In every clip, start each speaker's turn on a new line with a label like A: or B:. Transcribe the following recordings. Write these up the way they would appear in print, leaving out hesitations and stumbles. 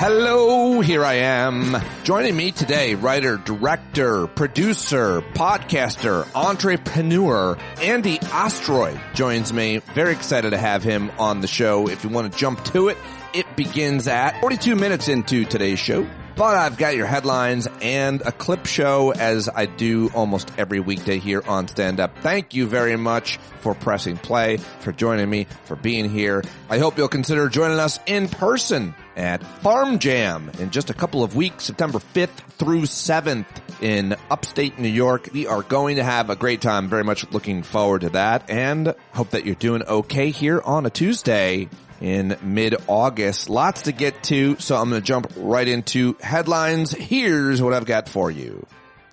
A: Hello, here I am. Joining me today, writer, director, producer, podcaster, entrepreneur, Andy Ostroy joins me. Very excited to have him on the show. If you want to jump to it, it begins at 42 minutes into today's show. But I've got your headlines and a clip show as I do almost every weekday here on Stand Up. Thank you very much for pressing play, for joining me, for being here. I hope you'll consider joining us in person at Farm Jam in just a couple of weeks, September 5th through 7th in upstate New York. We are going to have a great time. Very much looking forward to that, and hope that you're doing okay here on a Tuesday in mid-August. Lots to get to, so I'm going to jump right into headlines. Here's what I've got for you.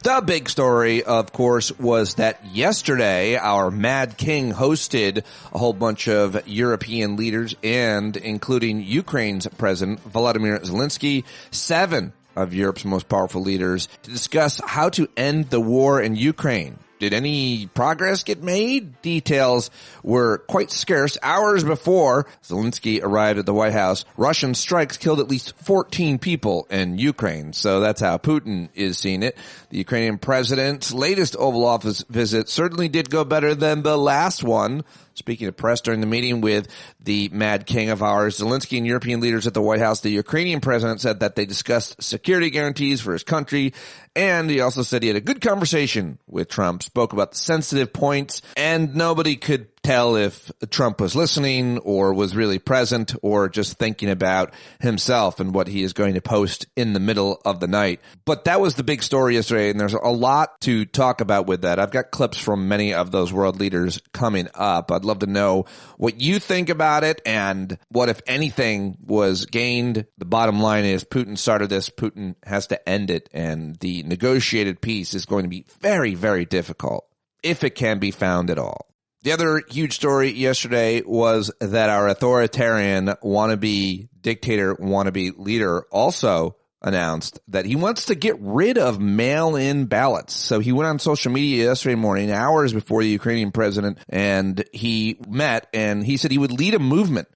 A: The big story, of course, was that yesterday our Mad King hosted a whole bunch of European leaders, and including Ukraine's President Volodymyr Zelensky, 7 of Europe's most powerful leaders, to discuss how to end the war in Ukraine. Did any progress get made? Details were quite scarce. Hours before Zelensky arrived at the White House, Russian strikes killed at least 14 people in Ukraine. So that's how Putin is seeing it. The Ukrainian president's latest Oval Office visit certainly did go better than the last one. Speaking to press during the meeting with the Mad King of ours, Zelensky and European leaders at the White House, the Ukrainian president said that they discussed security guarantees for his country, and he also said he had a good conversation with Trump, spoke about the sensitive points, and nobody could tell if Trump was listening or was really present or just thinking about himself and what he is going to post in the middle of the night. But that was the big story yesterday, and there's a lot to talk about with that. I've got clips from many of those world leaders coming up. I'd love to know what you think about it and what, if anything, was gained. The bottom line is Putin started this. Putin has to end it, and the negotiated peace is going to be very, very difficult, if it can be found at all. The other huge story yesterday was that our authoritarian wannabe dictator, wannabe leader also announced that he wants to get rid of mail-in ballots. So he went on social media yesterday morning, hours before the Ukrainian president, and he met, and he said he would lead a movement,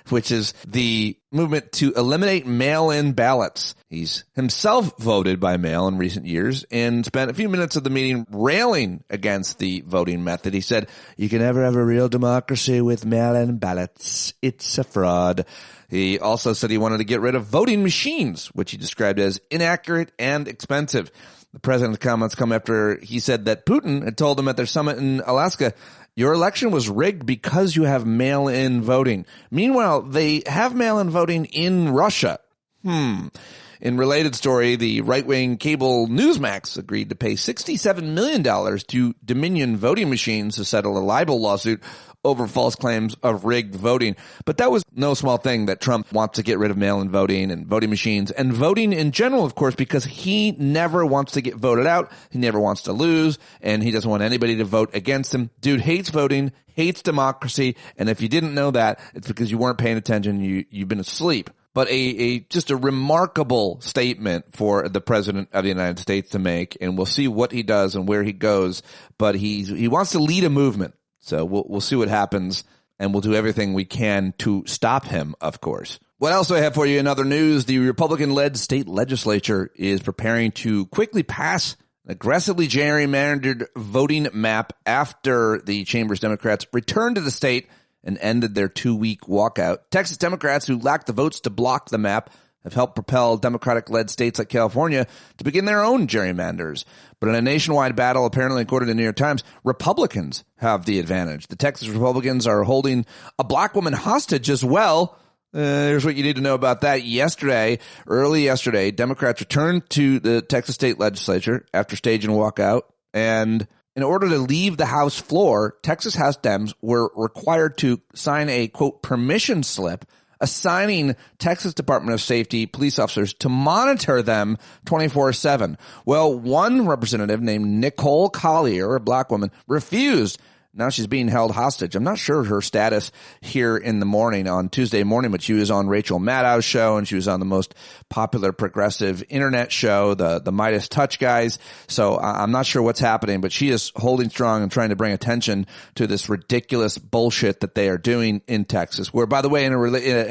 A: which is the movement to eliminate mail-in ballots. He's himself voted by mail in recent years and spent a few minutes of the meeting railing against the voting method. He said, "You can never have a real democracy with mail-in ballots. It's a fraud." He also said he wanted to get rid of voting machines, which he described as inaccurate and expensive. The president's comments come after he said that Putin had told him at their summit in Alaska, "Your election was rigged because you have mail-in voting." Meanwhile, they have mail-in voting in Russia. In related story, the right-wing cable Newsmax agreed to pay $67 million to Dominion voting machines to settle a libel lawsuit over false claims of rigged voting. But that was no small thing that Trump wants to get rid of mail-in voting and voting machines and voting in general, of course, because he never wants to get voted out. He never wants to lose, and he doesn't want anybody to vote against him. Dude hates voting, hates democracy, and if you didn't know that, it's because you weren't paying attention. You've been asleep. But just a remarkable statement for the president of the United States to make, and we'll see what he does and where he goes. But he wants to lead a movement, so we'll see what happens, and we'll do everything we can to stop him, of course. What else do I have for you in other news? The Republican-led state legislature is preparing to quickly pass an aggressively gerrymandered voting map after the chamber's Democrats returned to the state and ended their 2-week walkout. Texas Democrats, who lacked the votes to block the map, have helped propel Democratic-led states like California to begin their own gerrymanders. But in a nationwide battle, apparently according to the New York Times, Republicans have the advantage. The Texas Republicans are holding a black woman hostage as well. Here's what you need to know about that. Early yesterday, Democrats returned to the Texas state legislature after staging a walkout, and in order to leave the House floor, Texas House Dems were required to sign a, quote, permission slip assigning Texas Department of Safety police officers to monitor them 24/7. Well, one representative named Nicole Collier, a black woman, refused Now she's being held hostage. I'm not sure her status here in the morning on Tuesday morning, but she was on Rachel Maddow's show, and she was on the most popular progressive internet show, the Midas Touch guys. So I'm not sure what's happening, but she is holding strong and trying to bring attention to this ridiculous bullshit that they are doing in Texas, where, by the way, in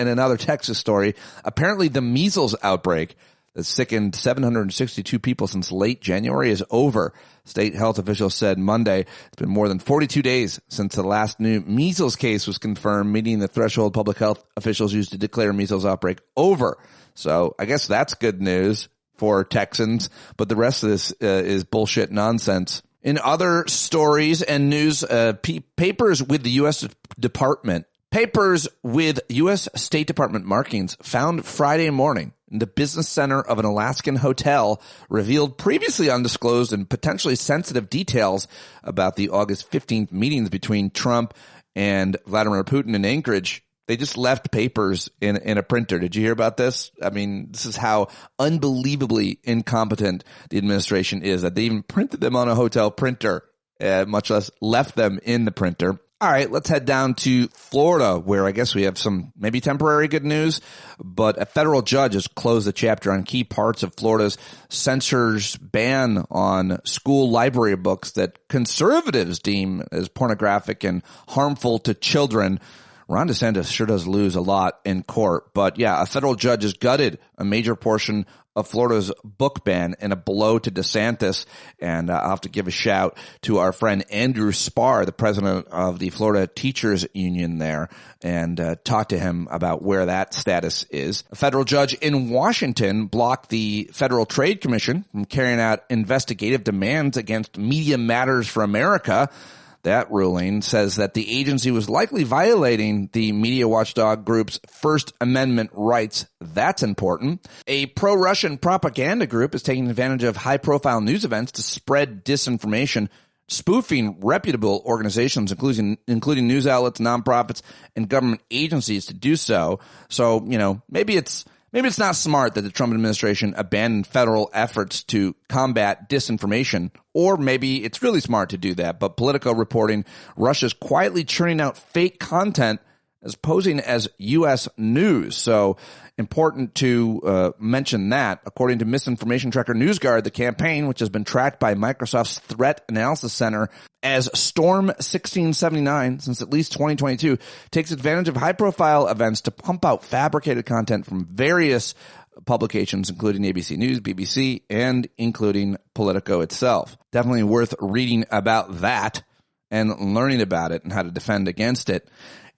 A: another Texas story, apparently the measles outbreak that sickened 762 people since late January is over. State health officials said Monday it's been more than 42 days since the last new measles case was confirmed, meeting the threshold public health officials used to declare measles outbreak over. So I guess that's good news for Texans, but the rest of this is bullshit nonsense. In other stories and news, papers with the U.S. State Department markings found Friday morning in the business center of an Alaskan hotel revealed previously undisclosed and potentially sensitive details about the August 15th meetings between Trump and Vladimir Putin in Anchorage. They just left papers in a printer. Did you hear about this? I mean, this is how unbelievably incompetent the administration is, that they even printed them on a hotel printer, much less left them in the printer. All right, let's head down to Florida, where I guess we have some maybe temporary good news, but a federal judge has closed the chapter on key parts of Florida's censor's ban on school library books that conservatives deem as pornographic and harmful to children. Ron DeSantis sure does lose a lot in court, but yeah, a federal judge has gutted a major portion of Florida's book ban in a blow to DeSantis. And I'll have to give a shout to our friend Andrew Spar, the president of the Florida Teachers Union there, and talk to him about where that status is. A federal judge in Washington blocked the Federal Trade Commission from carrying out investigative demands against Media Matters for America. That ruling says that the agency was likely violating the media watchdog group's First Amendment rights. That's important. A pro-Russian propaganda group is taking advantage of high-profile news events to spread disinformation, spoofing reputable organizations, including news outlets, nonprofits, and government agencies to do so. So, maybe it's not smart that the Trump administration abandoned federal efforts to combat disinformation, or maybe it's really smart to do that. But Politico reporting Russia's quietly churning out fake content as posing as U.S. news. So important to mention that. According to misinformation tracker NewsGuard, the campaign, which has been tracked by Microsoft's Threat Analysis Center as Storm 1679 since at least 2022, takes advantage of high-profile events to pump out fabricated content from various publications, including ABC News, BBC, and including Politico itself. Definitely worth reading about that and learning about it and how to defend against it.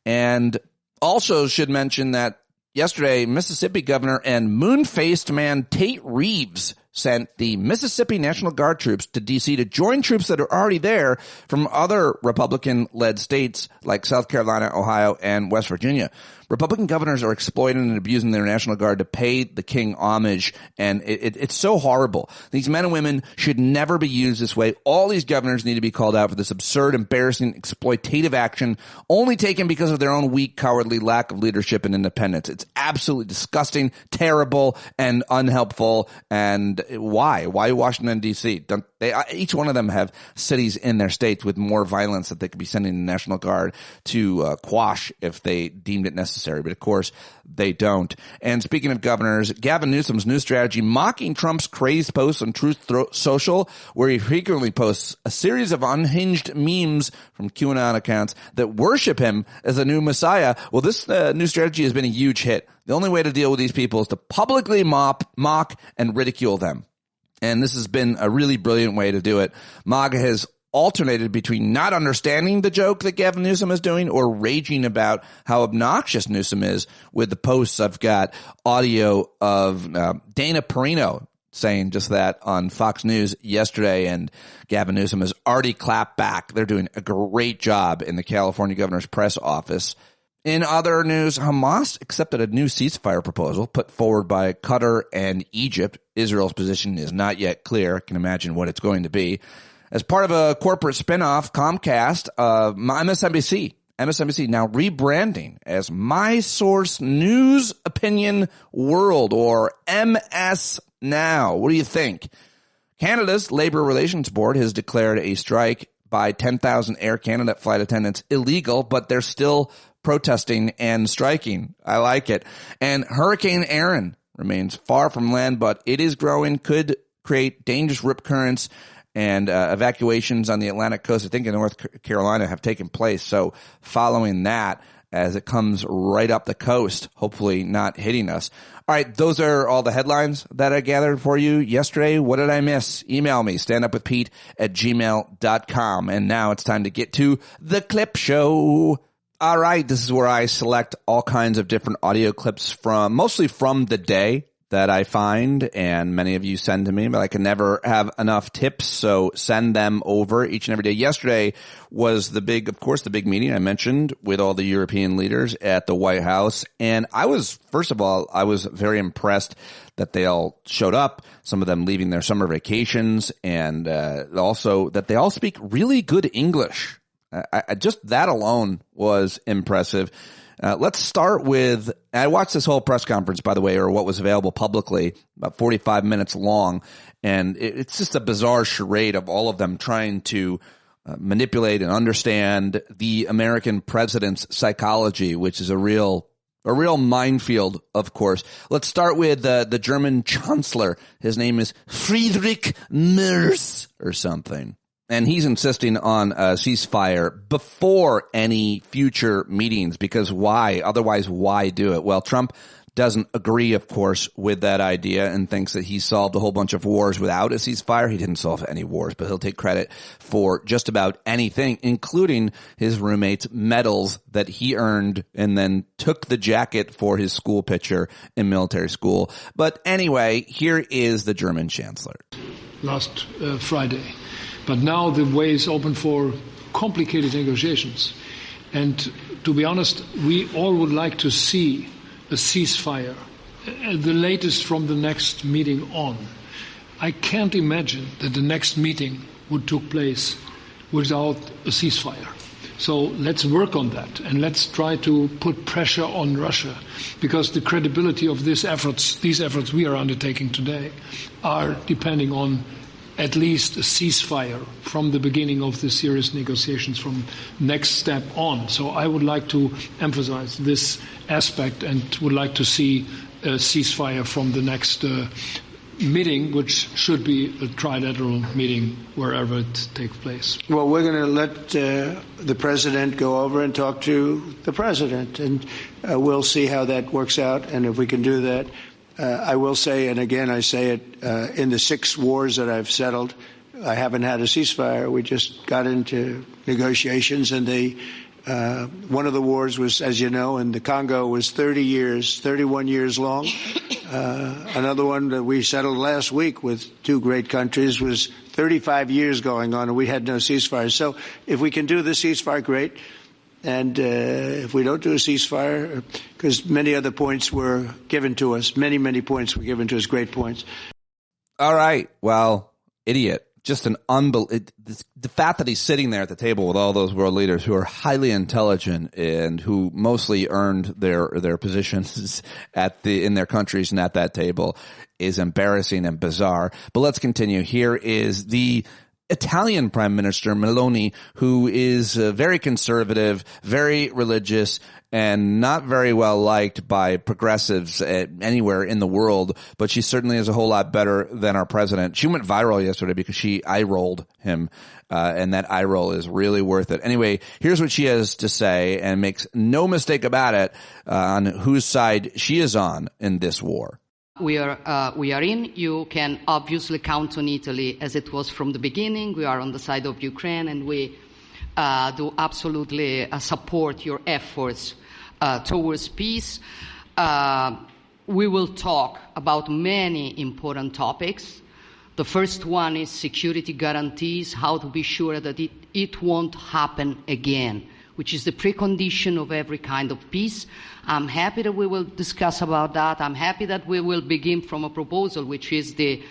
A: And also should mention that yesterday, Mississippi Governor and moon-faced man Tate Reeves sent the Mississippi National Guard troops to D.C. to join troops that are already there from other Republican-led states like South Carolina, Ohio, and West Virginia. Republican governors are exploiting and abusing their National Guard to pay the king homage, and it's so horrible. These men and women should never be used this way. All these governors need to be called out for this absurd, embarrassing, exploitative action, only taken because of their own weak, cowardly lack of leadership and independence. It's absolutely disgusting, terrible, and unhelpful. And why? Why Washington, D.C.? Each one of them have cities in their states with more violence that they could be sending the National Guard to quash if they deemed it necessary. But of course, they don't. And speaking of governors, Gavin Newsom's new strategy mocking Trump's crazed posts on Truth Social, where he frequently posts a series of unhinged memes from QAnon accounts that worship him as a new messiah. Well, this new strategy has been a huge hit. The only way to deal with these people is to publicly mock, and ridicule them. And this has been a really brilliant way to do it. MAGA has alternated between not understanding the joke that Gavin Newsom is doing or raging about how obnoxious Newsom is with the posts. I've got audio of Dana Perino saying just that on Fox News yesterday, and Gavin Newsom has already clapped back. They're doing a great job in the California governor's press office. In other news, Hamas accepted a new ceasefire proposal put forward by Qatar and Egypt. Israel's position is not yet clear. I can imagine what it's going to be. As part of a corporate spinoff, Comcast, MSNBC now rebranding as My Source News Opinion World, or MS Now. What do you think? Canada's Labour Relations Board has declared a strike by 10,000 Air Canada flight attendants illegal, but they're still protesting and striking. I like it. And Hurricane Aaron remains far from land, but it is growing, could create dangerous rip currents, and evacuations on the Atlantic coast, I think in North Carolina, have taken place. So following that, as it comes right up the coast, hopefully not hitting us. All right, those are all the headlines that I gathered for you yesterday. What did I miss? Email me, standupwithpete@gmail.com. And now it's time to get to the clip show. All right, this is where I select all kinds of different audio clips mostly from the day that I find, and many of you send to me, but I can never have enough tips, so send them over each and every day. Yesterday was the big meeting I mentioned with all the European leaders at the White House, and first of all, I was very impressed that they all showed up, some of them leaving their summer vacations, and also that they all speak really good English. Just that alone was impressive. Let's start with, I watched this whole press conference, by the way, or what was available publicly, about 45 minutes long, and it's just a bizarre charade of all of them trying to manipulate and understand the American president's psychology, which is a real minefield, of course. Let's start with the German chancellor. His name is Friedrich Merz or something. And he's insisting on a ceasefire before any future meetings, because why? Otherwise, why do it? Well, Trump doesn't agree, of course, with that idea and thinks that he solved a whole bunch of wars without a ceasefire. He didn't solve any wars, but he'll take credit for just about anything, including his roommate's medals that he earned and then took the jacket for his school picture in military school. But anyway, here is the German chancellor.
B: Last Friday. But now the way is open for complicated negotiations. And to be honest, we all would like to see a ceasefire, the latest from the next meeting on. I can't imagine that the next meeting would take place without a ceasefire. So let's work on that, and let's try to put pressure on Russia, because the credibility of these efforts we are undertaking today, are depending on at least a ceasefire from the beginning of the serious negotiations from next step on. So I would like to emphasize this aspect and would like to see a ceasefire from the next meeting, which should be a trilateral meeting wherever it takes place.
C: Well, we're going to let the president go over and talk to the president, and we'll see how that works out, and if we can do that. I will say, and again I say it, in the 6 wars that I've settled, I haven't had a ceasefire. We just got into negotiations, and one of the wars was, as you know, in the Congo was 31 years long. Another one that we settled last week with 2 great countries was 35 years going on, and we had no ceasefire. So if we can do the ceasefire, great. And if we don't do a ceasefire, because many other points were given to us, many points were given to us, great points.
A: All right. Well, idiot. Just an the fact that he's sitting there at the table with all those world leaders who are highly intelligent and who mostly earned their positions in their countries and at that table is embarrassing and bizarre. But let's continue. Here is the Italian Prime Minister Meloni, who is very conservative, very religious, and not very well liked by progressives anywhere in the world, but she certainly is a whole lot better than our president. She went viral yesterday because she eye-rolled him, and that eye roll is really worth it. Anyway, here's what she has to say, and makes no mistake about it, on whose side she is on in this war.
D: We are in. You can obviously count on Italy as it was from the beginning. We are on the side of Ukraine, and we do absolutely support your efforts towards peace. We will talk about many important topics. The first one is security guarantees, how to be sure that it won't happen again, which is the precondition of every kind of peace. I'm happy that we will discuss about that. I'm happy that we will begin from a proposal, which is the,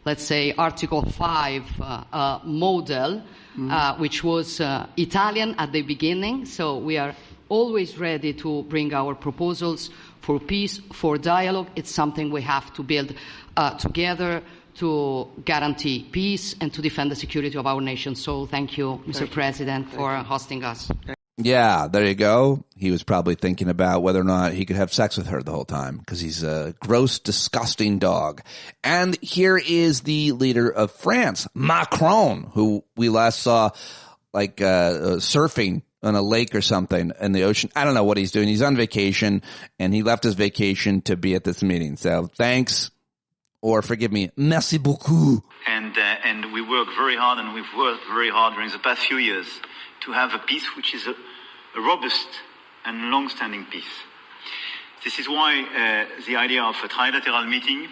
D: let's say, Article 5 model, which was Italian at the beginning. So we are always ready to bring our proposals for peace, for dialogue. It's something we have to build together to guarantee peace and to defend the security of our nation. So thank you, Mr. President, for hosting us.
A: Yeah, there you go. He was probably thinking about whether or not he could have sex with her the whole time because he's a gross, disgusting dog. And here is the leader of France, Macron, who we last saw like surfing on a lake or something in the ocean. I don't know what he's doing. He's on vacation, and he left his vacation to be at this meeting. So thanks, or forgive me, merci beaucoup.
E: And we work very hard, and we've worked very hard during the past few years to have a peace which is a robust and long-standing peace. This is why the idea of a trilateral meeting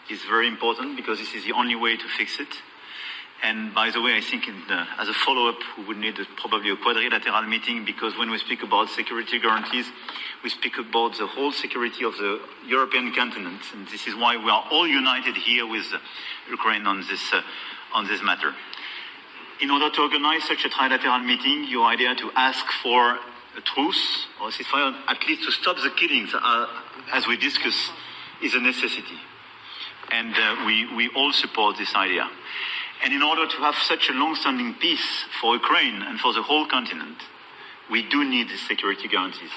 E: is very important, because this is the only way to fix it. And by the way, I think as a follow-up, we would need probably a quadrilateral meeting, because when we speak about security guarantees, we speak about the whole security of the European continent. And this is why we are all united here with Ukraine on this matter. In order to organize such a trilateral meeting, your idea to ask for a truce or a ceasefire, at least to stop the killings, as we discuss, is a necessity. And we all support this idea. And in order to have such a long-standing peace for Ukraine and for the whole continent, we do need these security guarantees.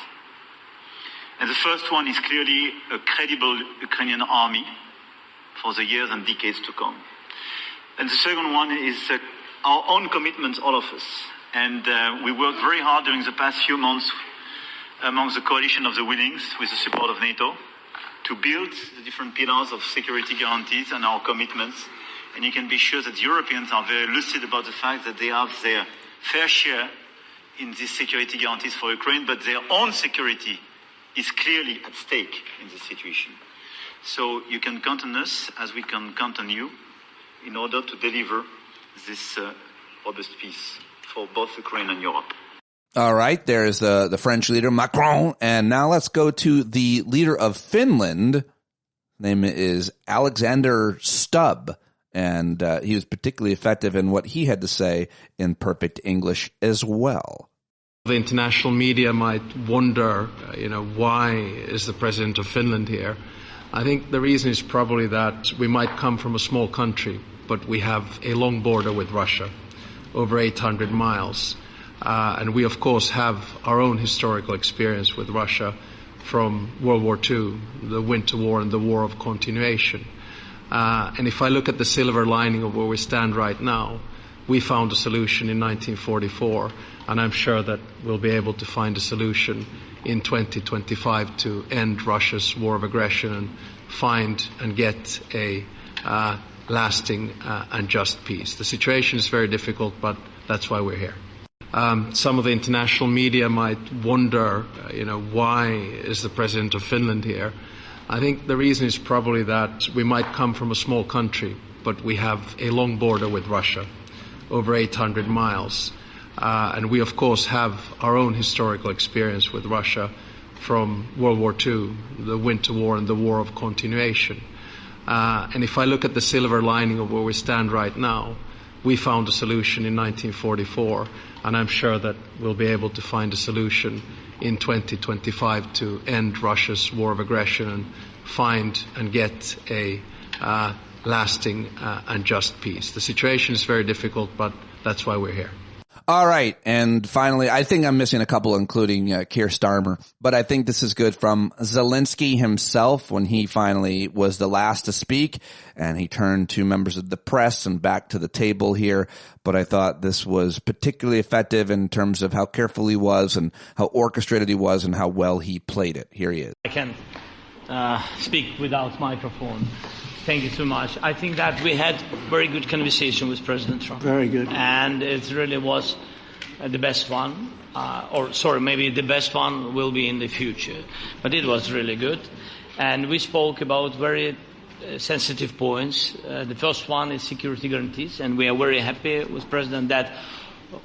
E: And the first one is clearly a credible Ukrainian army for the years and decades to come. And the second one is our own commitments, all of us. And we worked very hard during the past few months amongst the coalition of the willings, with the support of NATO, to build the different pillars of security guarantees and our commitments. And you can be sure that the Europeans are very lucid about the fact that they have their fair share in these security guarantees for Ukraine, but their own security is clearly at stake in this situation. So you can count on us, as we can count on you, in order to deliver this robust peace for both Ukraine and Europe.
A: All right, there's the French leader, Macron. And now let's go to the leader of Finland. His name is Alexander Stubb. And he was particularly effective in what he had to say in perfect English as well.
F: The international media might wonder, why is the president of Finland here? I think the reason is probably that we might come from a small country, but we have a long border with Russia, over 800 miles. And we, of course, have our own historical experience with Russia from World War II, the Winter War and the War of Continuation. And if I look at the silver lining of where we stand right now, we found a solution in 1944, and I'm sure that we'll be able to find a solution in 2025 to end Russia's war of aggression and find and get a lasting and just peace. The situation is very difficult, but that's why we're here. Some of the international media might wonder, why is the president of Finland here? I think the reason is probably that we might come from a small country, but we have a long border with Russia, over 800 miles. And we, of course, have our own historical experience with Russia from World War II, the Winter War and the War of Continuation. And if I look at the silver lining of where we stand right now, we found a solution in 1944, and I'm sure that we'll be able to find a solution in 2025 to end Russia's war of aggression and find and get a lasting and just peace. The situation is very difficult, but that's why we're here.
A: All right. And finally, I think I'm missing a couple, including Keir Starmer, but I think this is good from Zelensky himself when he finally was the last to speak, and he turned to members of the press and back to the table here. But I thought this was particularly effective in terms of how careful he was and how orchestrated he was and how well he played it. Here he is.
G: I can speak without microphone. Thank you so much. I think that we had very good conversation with President Trump.
C: Very good.
G: And it really was the best one. Maybe the best one will be in the future. But it was really good. And we spoke about very sensitive points. The first one is security guarantees. And we are very happy with President that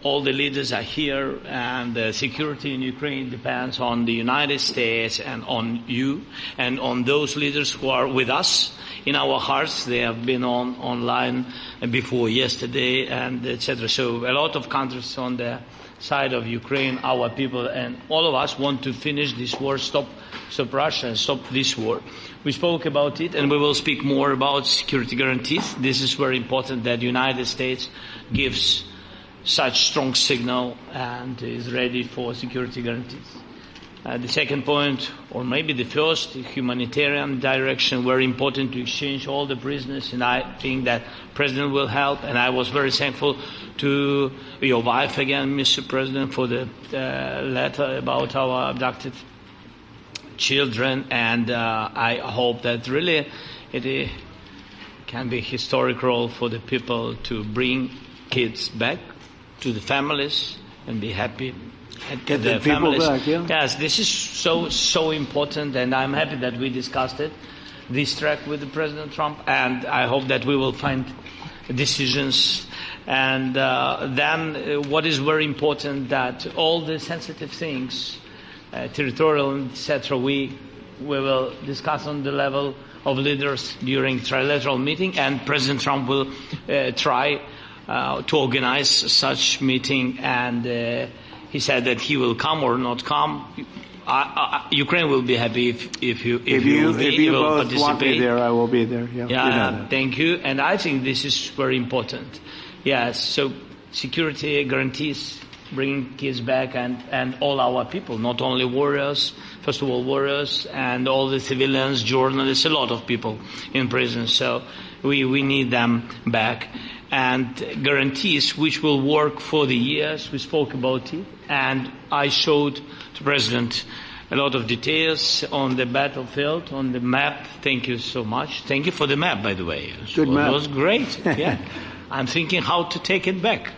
G: all the leaders are here, and the security in Ukraine depends on the United States and on you and on those leaders who are with us in our hearts. They have been online before yesterday and etc. So a lot of countries on the side of Ukraine, our people, and all of us want to finish this war, stop Russia and stop this war. We spoke about it, and we will speak more about security guarantees. This is very important that the United States gives such strong signal and is ready for security guarantees. The second point, or maybe the first, humanitarian direction, very important to exchange all the prisoners, and I think that President will help. And I was very thankful to your wife again, Mr. President, for the letter about our abducted children, and I hope that really it can be a historic role for the people to bring kids back to the families and be happy.
C: Get the people back, yeah.
G: Yes, this is so important, and I'm happy that we discussed it, this track with the President Trump, and I hope that we will find decisions. And then what is very important, that all the sensitive things, territorial, etc., we will discuss on the level of leaders during trilateral meeting, and President Trump will try to organize such meeting, and he said that he will come or not come. Ukraine will be happy if you
C: both
G: participate.
C: Want me there, I will be there. Yeah,
G: you know, thank you. And I think this is very important. Yes, so security guarantees, bringing kids back, and all our people, not only warriors, first of all warriors, and all the civilians, journalists, a lot of people in prison. So we need them back. And guarantees which will work for the years. We spoke about it, and I showed the President a lot of details on the battlefield, on the map. Thank you so much. Thank you for the map, by the way.
C: Good map.
G: It was great. Yeah. I'm thinking how to take it back.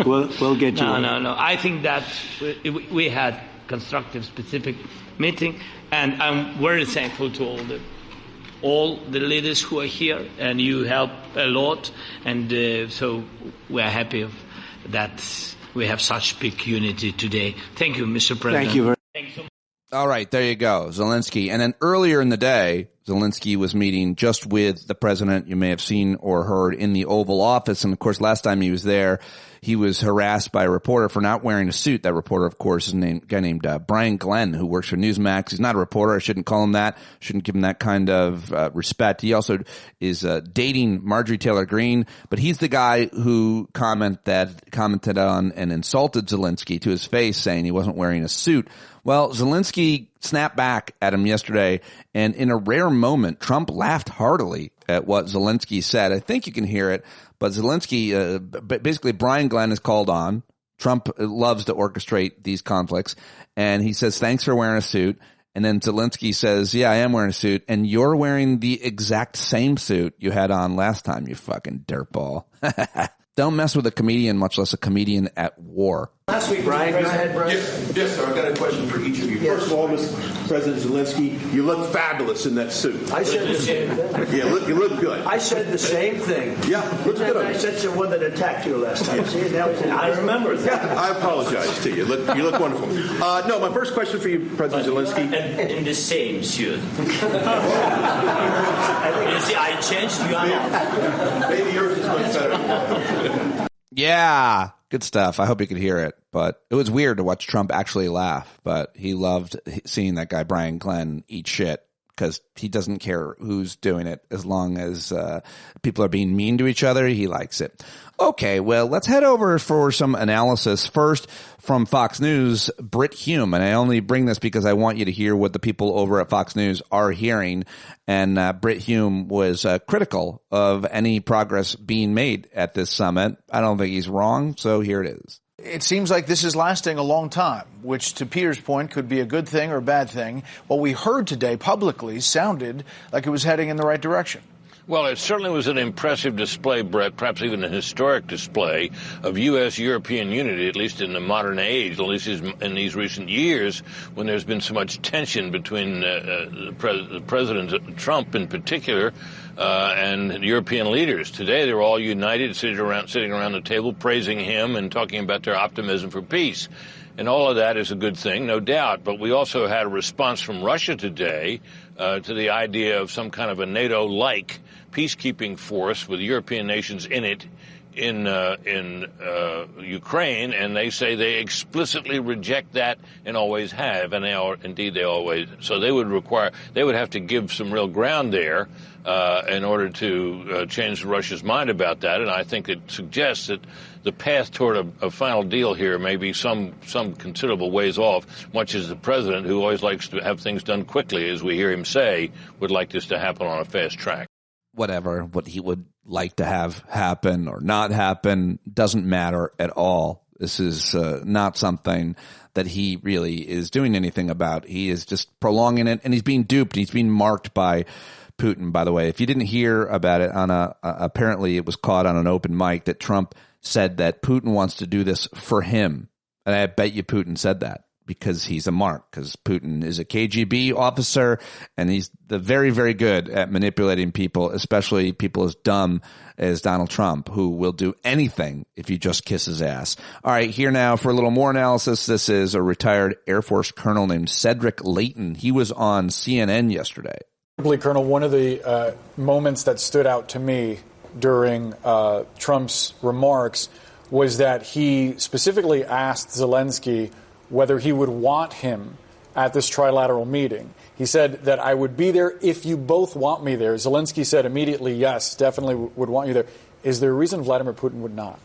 C: We'll get you.
G: No. I think that we had constructive, specific meeting, and I'm very thankful to all the leaders who are here, and you help a lot, and so we are happy that we have such big unity today. Thank you, Mr. President.
C: Thank you very
G: Thank you so much.
A: All right, there you go, Zelensky. And then earlier in the day, Zelensky was meeting just with the president, you may have seen or heard, in the Oval Office. And of course, last time he was there, he was harassed by a reporter for not wearing a suit. That reporter, of course, is a guy named Brian Glenn, who works for Newsmax. He's not a reporter. I shouldn't call him that. Shouldn't give him that kind of respect. He also is dating Marjorie Taylor Greene, but he's the guy who commented on and insulted Zelensky to his face, saying he wasn't wearing a suit. Well, Zelensky snapped back at him yesterday, and in a rare moment, Trump laughed heartily at what Zelensky said. I think you can hear it, but Zelensky, basically Brian Glenn is called on. Trump loves to orchestrate these conflicts, and he says, thanks for wearing a suit. And then Zelensky says, yeah, I am wearing a suit, and you're wearing the exact same suit you had on last time, you fucking dirtball. Don't mess with a comedian, much less a comedian at war.
H: Last week,
C: Brian, go ahead, Brian.
H: Yes, sir. I've got a question for each of you.
C: Yes.
H: First of all, Mr. President Zelensky, you look fabulous in that suit.
C: I said the same thing.
H: Yeah, you look good.
C: I said the same thing.
H: Yeah, looks good.
C: I said to one that attacked you last time. See, that was I remember that.
H: I apologize to you. You look wonderful. No, my first question for you, President Zelensky.
I: In the same suit. You see, I changed. You are not.
H: Maybe yours is much better.
A: Yeah, good stuff. I hope you could hear it, but it was weird to watch Trump actually laugh, but he loved seeing that guy Brian Glenn eat shit because he doesn't care who's doing it as long as people are being mean to each other. He likes it. Okay, well, let's head over for some analysis. First, from Fox News, Brit Hume. And I only bring this because I want you to hear what the people over at Fox News are hearing. And Brit Hume was critical of any progress being made at this summit. I don't think he's wrong, so here it is.
J: It seems like this is lasting a long time, which to Peter's point could be a good thing or a bad thing. What we heard today publicly sounded like it was heading in the right direction.
K: Well, it certainly was an impressive display, Brett, perhaps even a historic display of U.S.-European unity, at least in the modern age, at least in these recent years, when there's been so much tension between President Trump in particular and European leaders. Today, they're all united, sitting around the table, praising him and talking about their optimism for peace. And all of that is a good thing, no doubt. But we also had a response from Russia today to the idea of some kind of a NATO-like peacekeeping force with European nations in it in Ukraine, and they say they explicitly reject that and always have, and they always. So they would have to give some real ground there in order to change Russia's mind about that. And I think it suggests that the path toward a final deal here may be some considerable ways off, much as the president, who always likes to have things done quickly, as we hear him say, would like this to happen on a fast track.
A: Whatever, what he would like to have happen or not happen doesn't matter at all. This is not something that he really is doing anything about. He is just prolonging it, and he's being duped. He's being marked by Putin, by the way. If you didn't hear about it apparently it was caught on an open mic that Trump said that Putin wants to do this for him. And I bet you Putin said that because he's a mark, because Putin is a KGB officer, and he's very, very good at manipulating people, especially people as dumb as Donald Trump, who will do anything if you just kiss his ass. All right, here now for a little more analysis. This is a retired Air Force colonel named Cedric Leighton. He was on CNN yesterday.
L: Colonel, one of the moments that stood out to me during Trump's remarks was that he specifically asked Zelensky whether he would want him at this trilateral meeting. He said that I would be there if you both want me there. Zelensky said immediately, yes, definitely would want you there. Is there a reason Vladimir Putin would not?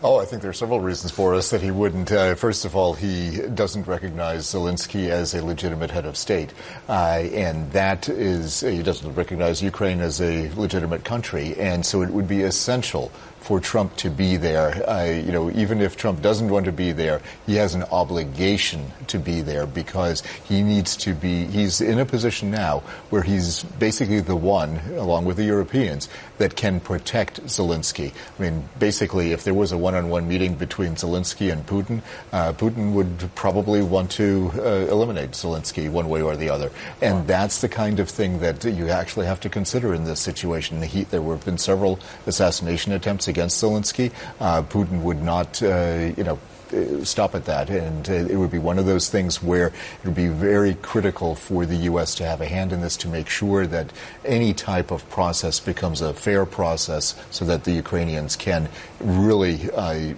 M: Oh, I think there are several reasons for us that he wouldn't. First of all, he doesn't recognize Zelensky as a legitimate head of state. And that is, he doesn't recognize Ukraine as a legitimate country. And so it would be essential for Trump to be there. Even if Trump doesn't want to be there, he has an obligation to be there because he needs to be, he's in a position now where he's basically the one, along with the Europeans, that can protect Zelensky. I mean, basically, if there was a one-on-one meeting between Zelensky and Putin, Putin would probably want to eliminate Zelensky one way or the other. And that's the kind of thing that you actually have to consider in this situation. There have been several assassination attempts against Zelensky. Putin would not, stop at that. And it would be one of those things where it would be very critical for the U.S. to have a hand in this to make sure that any type of process becomes a fair process so that the Ukrainians can really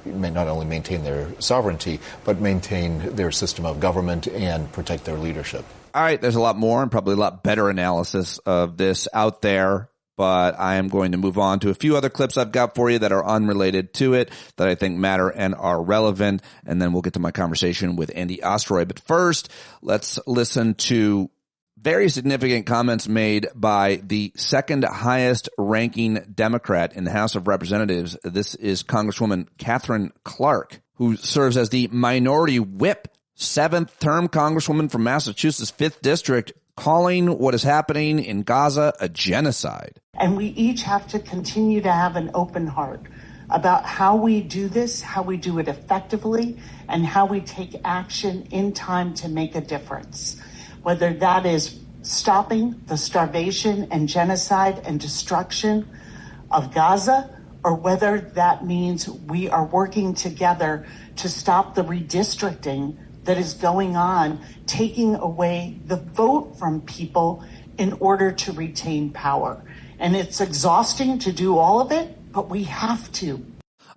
M: not only maintain their sovereignty, but maintain their system of government and protect their leadership.
A: All right, there's a lot more and probably a lot better analysis of this out there, but I am going to move on to a few other clips I've got for you that are unrelated to it, that I think matter and are relevant, and then we'll get to my conversation with Andy Ostroy. But first, let's listen to very significant comments made by the second highest ranking Democrat in the House of Representatives. This is Congresswoman Catherine Clark, who serves as the minority whip, 7th term Congresswoman from Massachusetts' 5th District, calling what is happening in Gaza a genocide.
N: And we each have to continue to have an open heart about how we do this, how we do it effectively, and how we take action in time to make a difference. Whether that is stopping the starvation and genocide and destruction of Gaza, or whether that means we are working together to stop the redistricting that is going on, taking away the vote from people in order to retain power. And it's exhausting to do all of it, but we have to.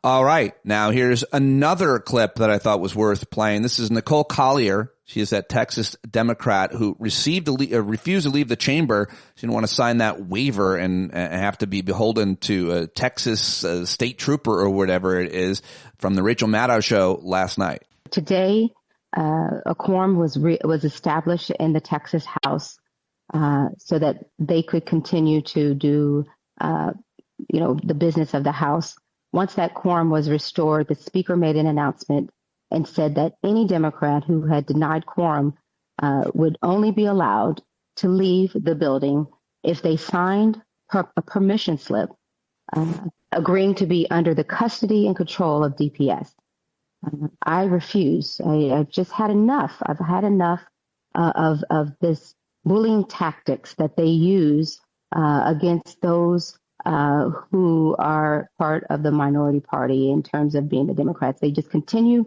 A: All right. Now here's another clip that I thought was worth playing. This is Nicole Collier. She is that Texas Democrat who refused to leave the chamber. She didn't want to sign that waiver and have to be beholden to a Texas state trooper or whatever it is from the Rachel Maddow show last night.
O: Today, a quorum was established in the Texas House so that they could continue to do, the business of the House. Once that quorum was restored, the Speaker made an announcement and said that any Democrat who had denied quorum would only be allowed to leave the building if they signed a permission slip agreeing to be under the custody and control of DPS. I refuse. I've just had enough. I've had enough of this bullying tactics that they use against those who are part of the minority party in terms of being the Democrats. They just continue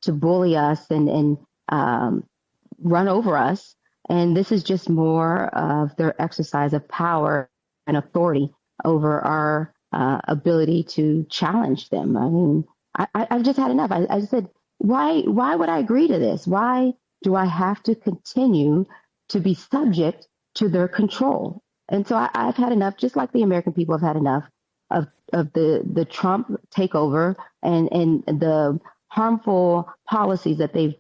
O: to bully us and run over us. And this is just more of their exercise of power and authority over our ability to challenge them. I mean, I've just had enough. I said, why would I agree to this? Why do I have to continue to be subject to their control? And so I've had enough, just like the American people have had enough of the Trump takeover and the harmful policies that they've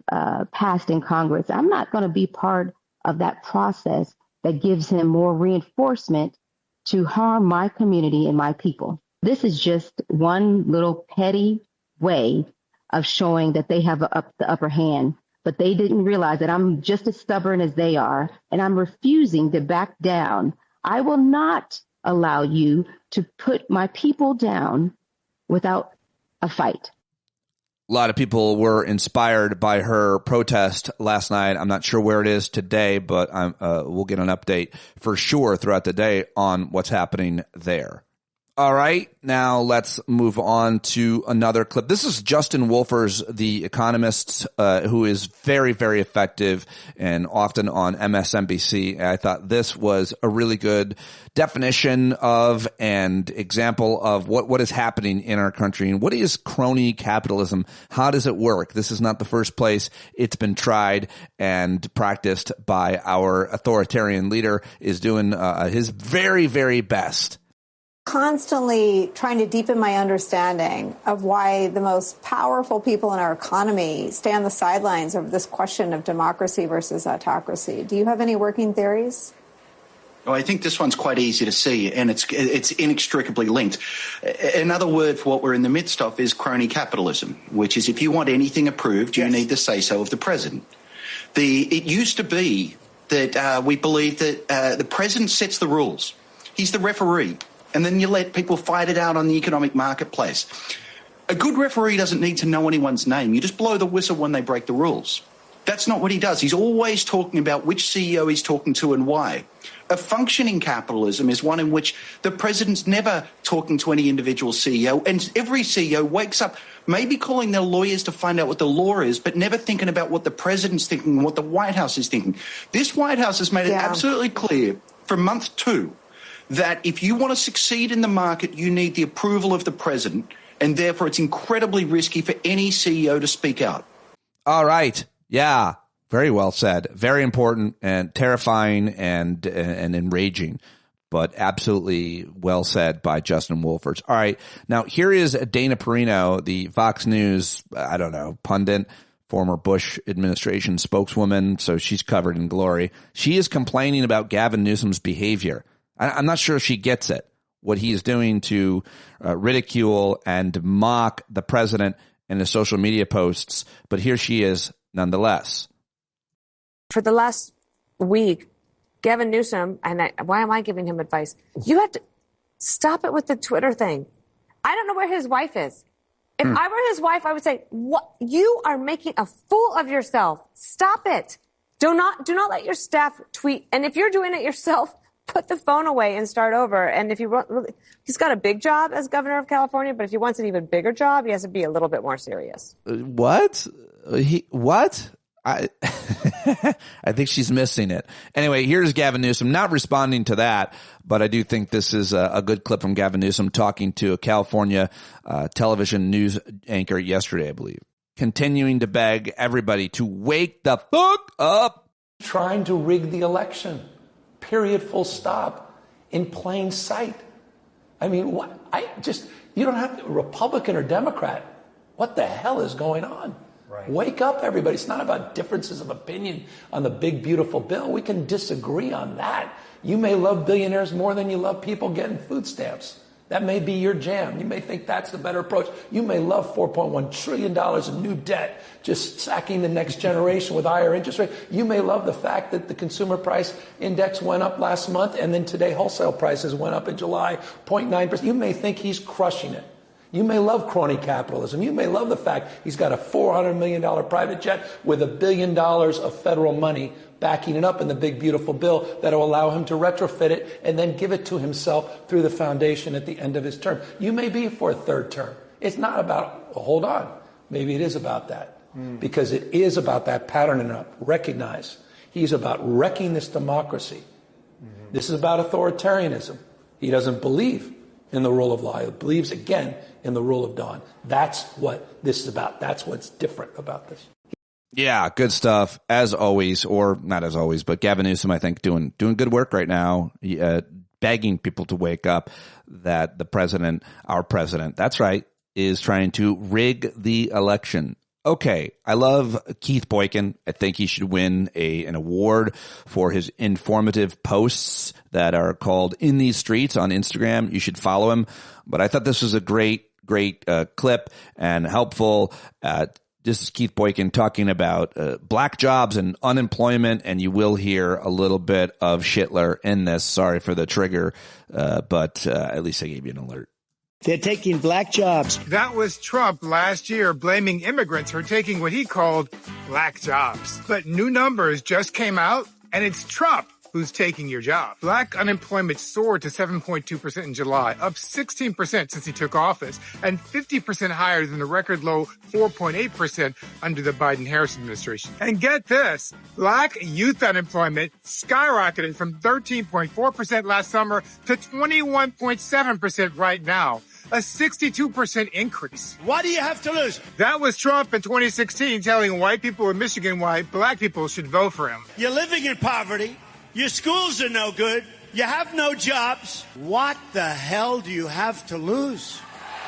O: passed in Congress. I'm not going to be part of that process that gives him more reinforcement to harm my community and my people. This is just one little petty way of showing that they have the upper hand, but they didn't realize that I'm just as stubborn as they are, and I'm refusing to back down. I will not allow you to put my people down without a fight.
A: A lot of people were inspired by her protest last night. I'm not sure where it is today, but we'll get an update for sure throughout the day on what's happening there. All right, now let's move on to another clip. This is Justin Wolfers, the economist, who is very, very effective and often on MSNBC. I thought this was a really good definition of and example of what is happening in our country and what is crony capitalism. How does it work? This is not the first place it's been tried and practiced by our authoritarian leader is doing his very, very best.
P: Constantly trying to deepen my understanding of why the most powerful people in our economy stay on the sidelines of this question of democracy versus autocracy. Do you have any working theories?
Q: Oh, I think this one's quite easy to see, and it's inextricably linked. Another word for what we're in the midst of is crony capitalism, which is if you want anything approved, you need the say-so of the president. It used to be that we believed that the president sets the rules. He's the referee. And then you let people fight it out on the economic marketplace. A good referee doesn't need to know anyone's name. You just blow the whistle when they break the rules. That's not what he does. He's always talking about which CEO he's talking to and why. A functioning capitalism is one in which the president's never talking to any individual CEO, and every CEO wakes up maybe calling their lawyers to find out what the law is, but never thinking about what the president's thinking and what the White House is thinking. This White House has made it absolutely clear from month 2 that if you want to succeed in the market, you need the approval of the president, and therefore it's incredibly risky for any CEO to speak out.
A: All right. Yeah. Very well said. Very important and terrifying and enraging, but absolutely well said by Justin Wolfers. All right. Now, here is Dana Perino, the Fox News, pundit, former Bush administration spokeswoman, so she's covered in glory. She is complaining about Gavin Newsom's behavior. I'm not sure if she gets it, what he is doing to ridicule and mock the president in his social media posts, but here she is nonetheless.
R: For the last week, Gavin Newsom, why am I giving him advice? You have to stop it with the Twitter thing. I don't know where his wife is. If I were his wife, I would say, "What? You are making a fool of yourself. Stop it. Do not let your staff tweet. And if you're doing it yourself, put the phone away and start over." And if he's got a big job as governor of California, but if he wants an even bigger job, he has to be a little bit more serious.
A: What? What? I think she's missing it. Anyway, here's Gavin Newsom not responding to that, but I do think this is a good clip from Gavin Newsom talking to a California television news anchor yesterday, I believe, continuing to beg everybody to wake the fuck up.
S: Trying to rig the election. Period, full stop, in plain sight. I mean, you don't have to, Republican or Democrat. What the hell is going on? Right. Wake up, everybody. It's not about differences of opinion on the big, beautiful bill. We can disagree on that. You may love billionaires more than you love people getting food stamps. That may be your jam. You may think that's the better approach. You may love $4.1 trillion in new debt, just sacking the next generation with higher interest rates. You may love the fact that the consumer price index went up last month, and then today wholesale prices went up in July 0.9%. You may think he's crushing it. You may love crony capitalism. You may love the fact he's got a $400 million private jet with $1 billion of federal money backing it up in the big, beautiful bill that will allow him to retrofit it and then give it to himself through the foundation at the end of his term. You may be for a third term. It's not about, well, hold on, maybe it is about that. Because it is about that patterning up. Recognize he's about wrecking this democracy. This is about authoritarianism. He doesn't believe in the rule of law. He believes, again, in the rule of dawn. That's what this is about. That's what's different about this.
A: Yeah, good stuff as always, or not as always, but Gavin Newsom, I think, doing good work right now, begging people to wake up that the president, our president, that's right, is trying to rig the election. Okay, I love Keith Boykin. I think he should win an award for his informative posts that are called In These Streets on Instagram. You should follow him. But I thought this was a great clip and helpful. This is Keith Boykin talking about black jobs and unemployment, and you will hear a little bit of Shitler in this. Sorry for the trigger, but at least I gave you an alert.
T: They're taking black jobs.
U: That was Trump last year blaming immigrants for taking what he called black jobs. But new numbers just came out, and it's Trump who's taking your job. Black unemployment soared to 7.2% in July, up 16% since he took office, and 50% higher than the record low 4.8% under the Biden-Harris administration. And get this, black youth unemployment skyrocketed from 13.4% last summer to 21.7% right now. A 62% increase.
T: What do you have to lose?
U: That was Trump in 2016 telling white people in Michigan why black people should vote for him.
T: You're living in poverty. Your schools are no good. You have no jobs. What the hell do you have to lose?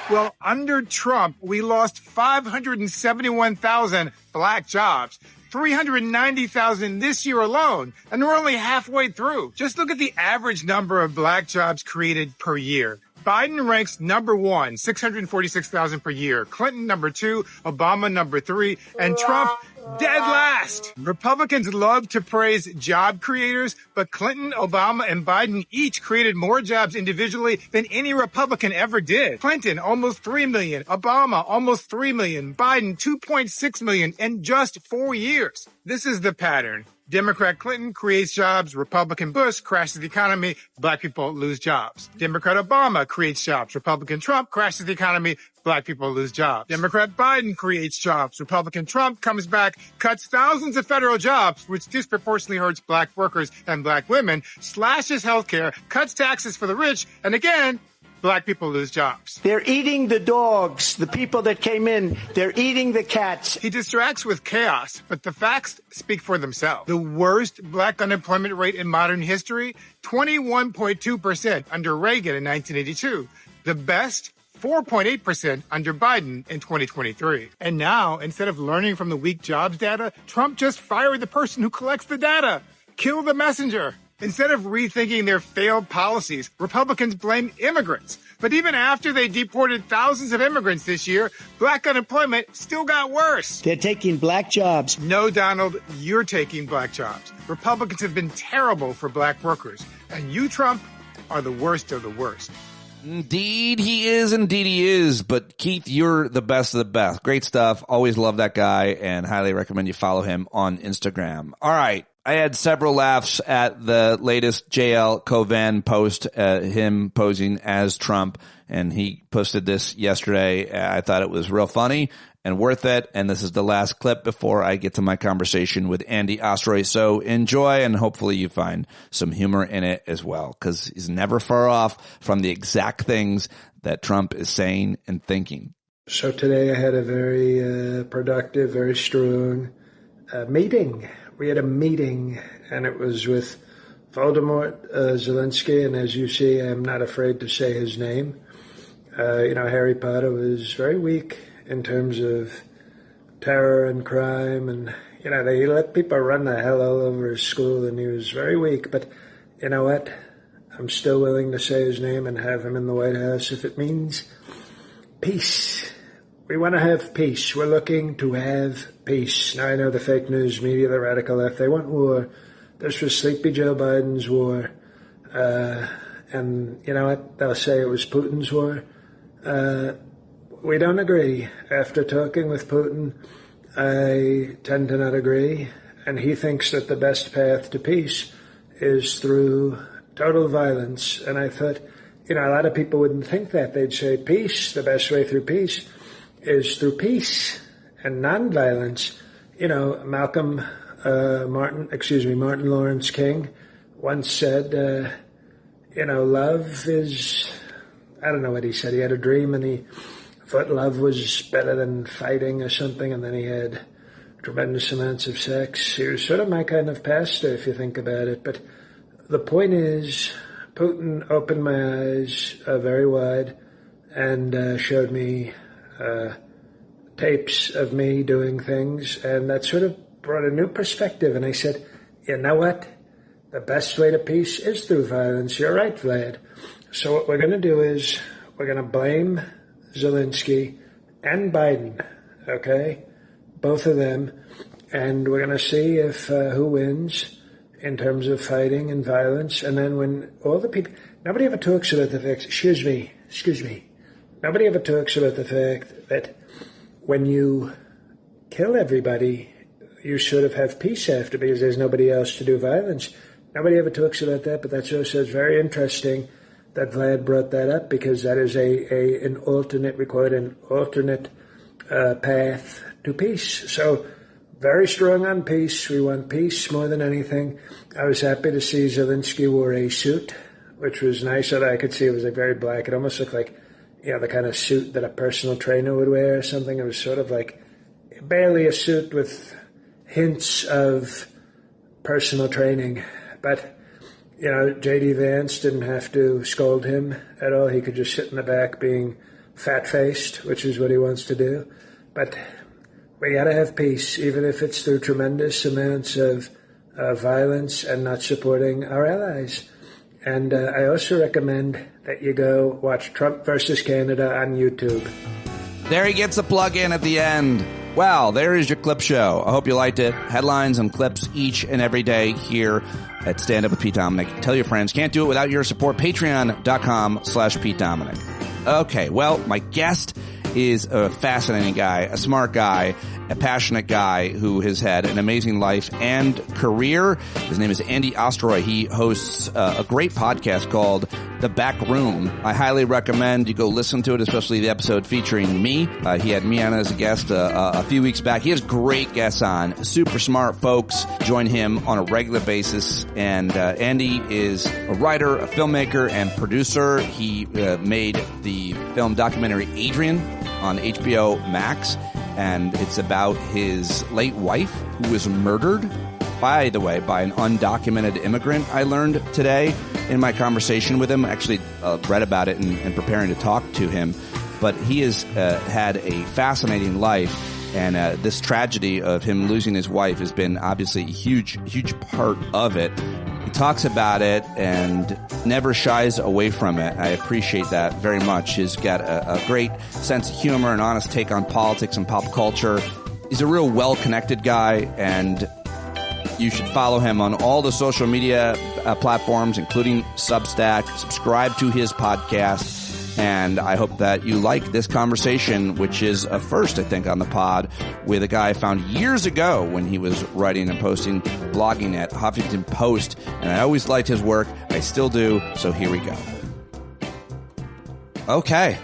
U: Well, under Trump, we lost 571,000 black jobs. 390,000 this year alone, and we're only halfway through. Just look at the average number of black jobs created per year. Biden ranks number 1, 646,000 per year. Clinton number 2, Obama number 3, and Trump dead last. Republicans love to praise job creators, but Clinton, Obama, and Biden each created more jobs individually than any Republican ever did. Clinton, almost 3 million. Obama, almost 3 million. Biden, 2.6 million in just 4 years. This is the pattern. Democrat Clinton creates jobs. Republican Bush crashes the economy. Black people lose jobs. Democrat Obama creates jobs. Republican Trump crashes the economy. Black people lose jobs. Democrat Biden creates jobs. Republican Trump comes back, cuts thousands of federal jobs, which disproportionately hurts black workers and black women, slashes healthcare, cuts taxes for the rich, and again, black people lose jobs.
T: They're eating the dogs, the people that came in. They're eating the cats.
U: He distracts with chaos, but the facts speak for themselves. The worst black unemployment rate in modern history, 21.2% under Reagan in 1982. The best, 4.8% under Biden in 2023. And now, instead of learning from the weak jobs data, Trump just fired the person who collects the data. Kill the messenger. Instead of rethinking their failed policies, Republicans blame immigrants. But even after they deported thousands of immigrants this year, black unemployment still got worse.
T: They're taking black jobs.
U: No, Donald, you're taking black jobs. Republicans have been terrible for black workers. And you, Trump, are the worst of the worst.
A: Indeed he is. Indeed he is. But Keith, you're the best of the best. Great stuff. Always love that guy and highly recommend you follow him on Instagram. All right. I had several laughs at the latest JL Covan post, him posing as Trump, and he posted this yesterday. I thought it was real funny and worth it, and this is the last clip before I get to my conversation with Andy Ostroy. So enjoy, and hopefully you find some humor in it as well, because he's never far off from the exact things that Trump is saying and thinking.
V: So today I had a very productive, very strong meeting. We had a meeting, and it was with Volodymyr Zelensky, and as you see, I'm not afraid to say his name. Harry Potter was very weak in terms of terror and crime, and, they let people run the hell all over his school, and he was very weak. But you know what? I'm still willing to say his name and have him in the White House if it means peace. We want to have peace. We're looking to have peace. Now, I know the fake news media, the radical left, they want war. This was Sleepy Joe Biden's war. And you know what? They'll say it was Putin's war. We don't agree. After talking with Putin, I tend to not agree. And he thinks that the best path to peace is through total violence. And I thought, a lot of people wouldn't think that. They'd say peace, the best way through peace is through peace and nonviolence. Martin Lawrence King once said, love is I don't know what he said. He had a dream and he thought love was better than fighting or something, and then he had tremendous amounts of sex. He was sort of my kind of pastor, if you think about it. But the point is, Putin opened my eyes very wide and showed me tapes of me doing things, and that sort of brought a new perspective. And I said, you know what? The best way to peace is through violence. You're right, Vlad. So what we're going to do is we're going to blame Zelensky and Biden, okay? Both of them. And we're going to see if who wins in terms of fighting and violence. And then when all the people, nobody ever talks about the fact, excuse me, nobody ever talks about the fact that when you kill everybody, you sort of have peace after because there's nobody else to do violence. Nobody ever talks about that, but that's also very interesting that Vlad brought that up, because that is an alternate, we call it an alternate path to peace. So very strong on peace. We want peace more than anything. I was happy to see Zelensky wore a suit, which was nice. That I could see it was like very black. It almost looked like, you know, the kind of suit that a personal trainer would wear or something. It was sort of like barely a suit with hints of personal training. But, you know, J.D. Vance didn't have to scold him at all. He could just sit in the back being fat-faced, which is what he wants to do. But we got to have peace, even if it's through tremendous amounts of violence and not supporting our allies. And I also recommend that you go watch Trump versus Canada on YouTube.
A: There he gets a plug in at the end. Well, there is your clip show. I hope you liked it. Headlines and clips each and every day here at Stand Up with Pete Dominick. Tell your friends. Can't do it without your support. Patreon.com/Pete Dominick. Okay, well, my guest is a fascinating guy, a smart guy, a passionate guy who has had an amazing life and career. His name is Andy Ostroy. He hosts a great podcast called The Back Room. I highly recommend you go listen to it, especially the episode featuring me. He had me on as a guest a few weeks back. He has great guests on. Super smart folks join him on a regular basis. And Andy is a writer, a filmmaker, and producer. He made the film documentary Adrian on HBO Max, and it's about his late wife who was murdered, by the way, by an undocumented immigrant, I learned today in my conversation with him. I actually read about it and preparing to talk to him. But he has had a fascinating life, and this tragedy of him losing his wife has been obviously a huge part of it. He talks about it and never shies away from it. I appreciate that very much. He's got a great sense of humor and honest take on politics and pop culture. He's a real well-connected guy, and you should follow him on all the social media platforms, including Substack. Subscribe to his podcast. And I hope that you like this conversation, which is a first, I think, on the pod, with a guy I found years ago when he was writing and posting, blogging at Huffington Post. And I always liked his work. I still do. So here we go. Okay.